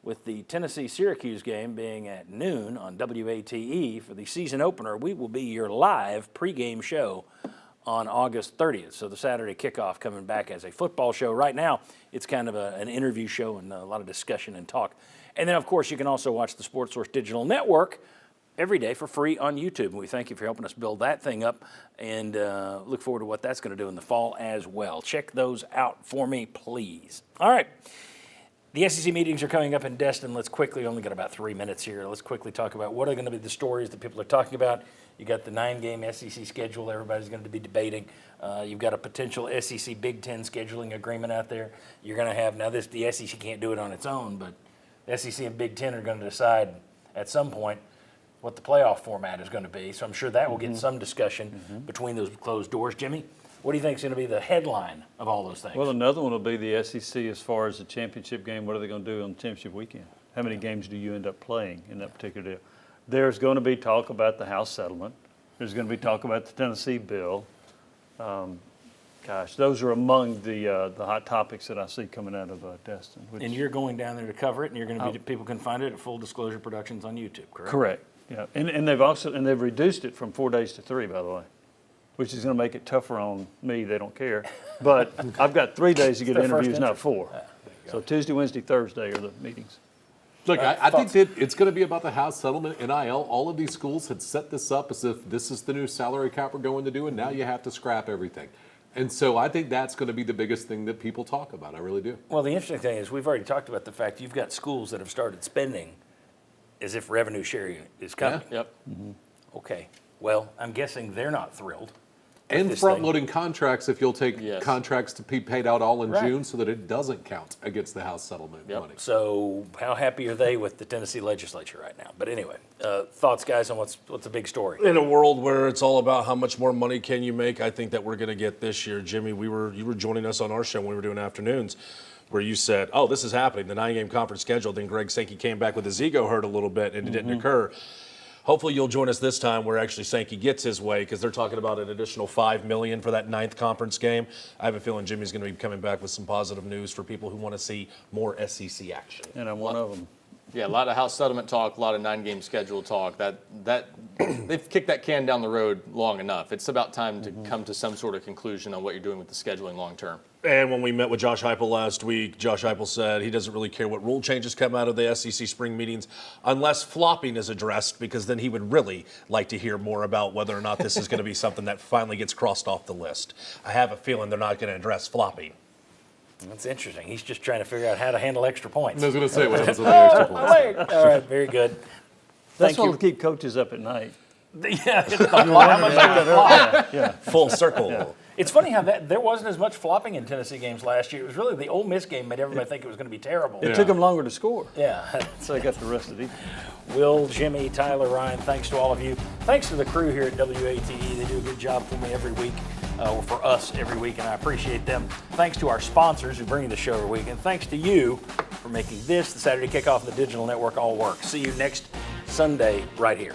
with the Tennessee-Syracuse game being at noon on WATE for the season opener, we will be your live pregame show on August 30th. So the Saturday kickoff coming back as a football show. Right now, it's kind of an interview show and a lot of discussion and talk. And then, of course, you can also watch the Sports Source Digital Network every day for free on YouTube. And we thank you for helping us build that thing up and look forward to what that's going to do in the fall as well. Check those out for me, please. All right. The SEC meetings are coming up in Destin. Let's quickly, only got about 3 minutes here. Let's quickly talk about what are going to be the stories that people are talking about. You got the 9-game SEC schedule everybody's going to be debating. You've got a potential SEC Big Ten scheduling agreement out there. You're going to have, now this, the SEC can't do it on its own, but the SEC and Big Ten are going to decide at some point what the playoff format is going to be. So I'm sure that will get some discussion between those closed doors. Jimmy, what do you think is going to be the headline of all those things?
Well, another one will be the SEC as far as the championship game. What are they going to do on the championship weekend? How many games do you end up playing in that particular deal? There's going to be talk about the House settlement. There's going to be talk about the Tennessee bill. Those are among the hot topics that I see coming out of Destin.
And you're going down there to cover it, and you're going to be, people can find it at Full Disclosure Productions on YouTube, correct?
Correct. Yeah, and they've reduced it from 4 days to 3, by the way, which is going to make it tougher on me. They don't care, but I've got 3 days to get interviews, not 4. So Tuesday, Wednesday, Thursday are the meetings.
Look, I think that it's going to be about the House settlement, NIL. All of these schools had set this up as if this is the new salary cap we're going to do, and now you have to scrap everything. And so I think that's going to be the biggest thing that people talk about. I really do.
Well, the interesting thing is we've already talked about the fact you've got schools that have started spending as if revenue sharing is coming.
Yeah. Yep.
Okay. Well, I'm guessing they're not thrilled.
And front-loading contracts if you'll take
Yes.
contracts to be paid out all in
Right.
June so that it doesn't count against the House settlement money.
So how happy are they with the Tennessee legislature right now? But anyway, thoughts, guys, on what's the big story?
In a world where it's all about how much more money can you make, I think that we're going to get this year. Jimmy, you were joining us on our show when we were doing afternoons, where you said, "Oh, this is happening." The 9-game conference schedule. Then Greg Sankey came back with his ego hurt a little bit, and it didn't occur. Hopefully you'll join us this time where actually Sankey gets his way, because they're talking about an additional $5 million for that 9th conference game. I have a feeling Jimmy's going to be coming back with some positive news for people who want to see more SEC action.
And I'm one of them.
Yeah, a lot of House settlement talk, a lot of 9-game schedule talk. That they've kicked that can down the road long enough. It's about time to come to some sort of conclusion on what you're doing with the scheduling long term.
And when we met with Josh Heupel last week, Josh Heupel said he doesn't really care what rule changes come out of the SEC spring meetings unless flopping is addressed, because then he would really like to hear more about whether or not this is going to be something that finally gets crossed off the list. I have a feeling they're not going to address flopping.
That's interesting. He's just trying to figure out how to handle extra points.
I was going to say, what happens with the extra points?
All right, very good.
That's
Thank
what
you.
will keep coaches up at night.
Full circle.
It's funny how there wasn't as much flopping in Tennessee games last year. It was really the Ole Miss game made everybody think it was going to be terrible.
It took them longer to score,
Yeah.
so they got the rest of the evening.
Will, Jimmy, Tyler, Ryan, thanks to all of you. Thanks to the crew here at WATE. They do a good job for me every week, or for us every week, and I appreciate them. Thanks to our sponsors who bring the show every week, and thanks to you for making this, the Saturday Kickoff, and the Digital Network all work. See you next Sunday right here.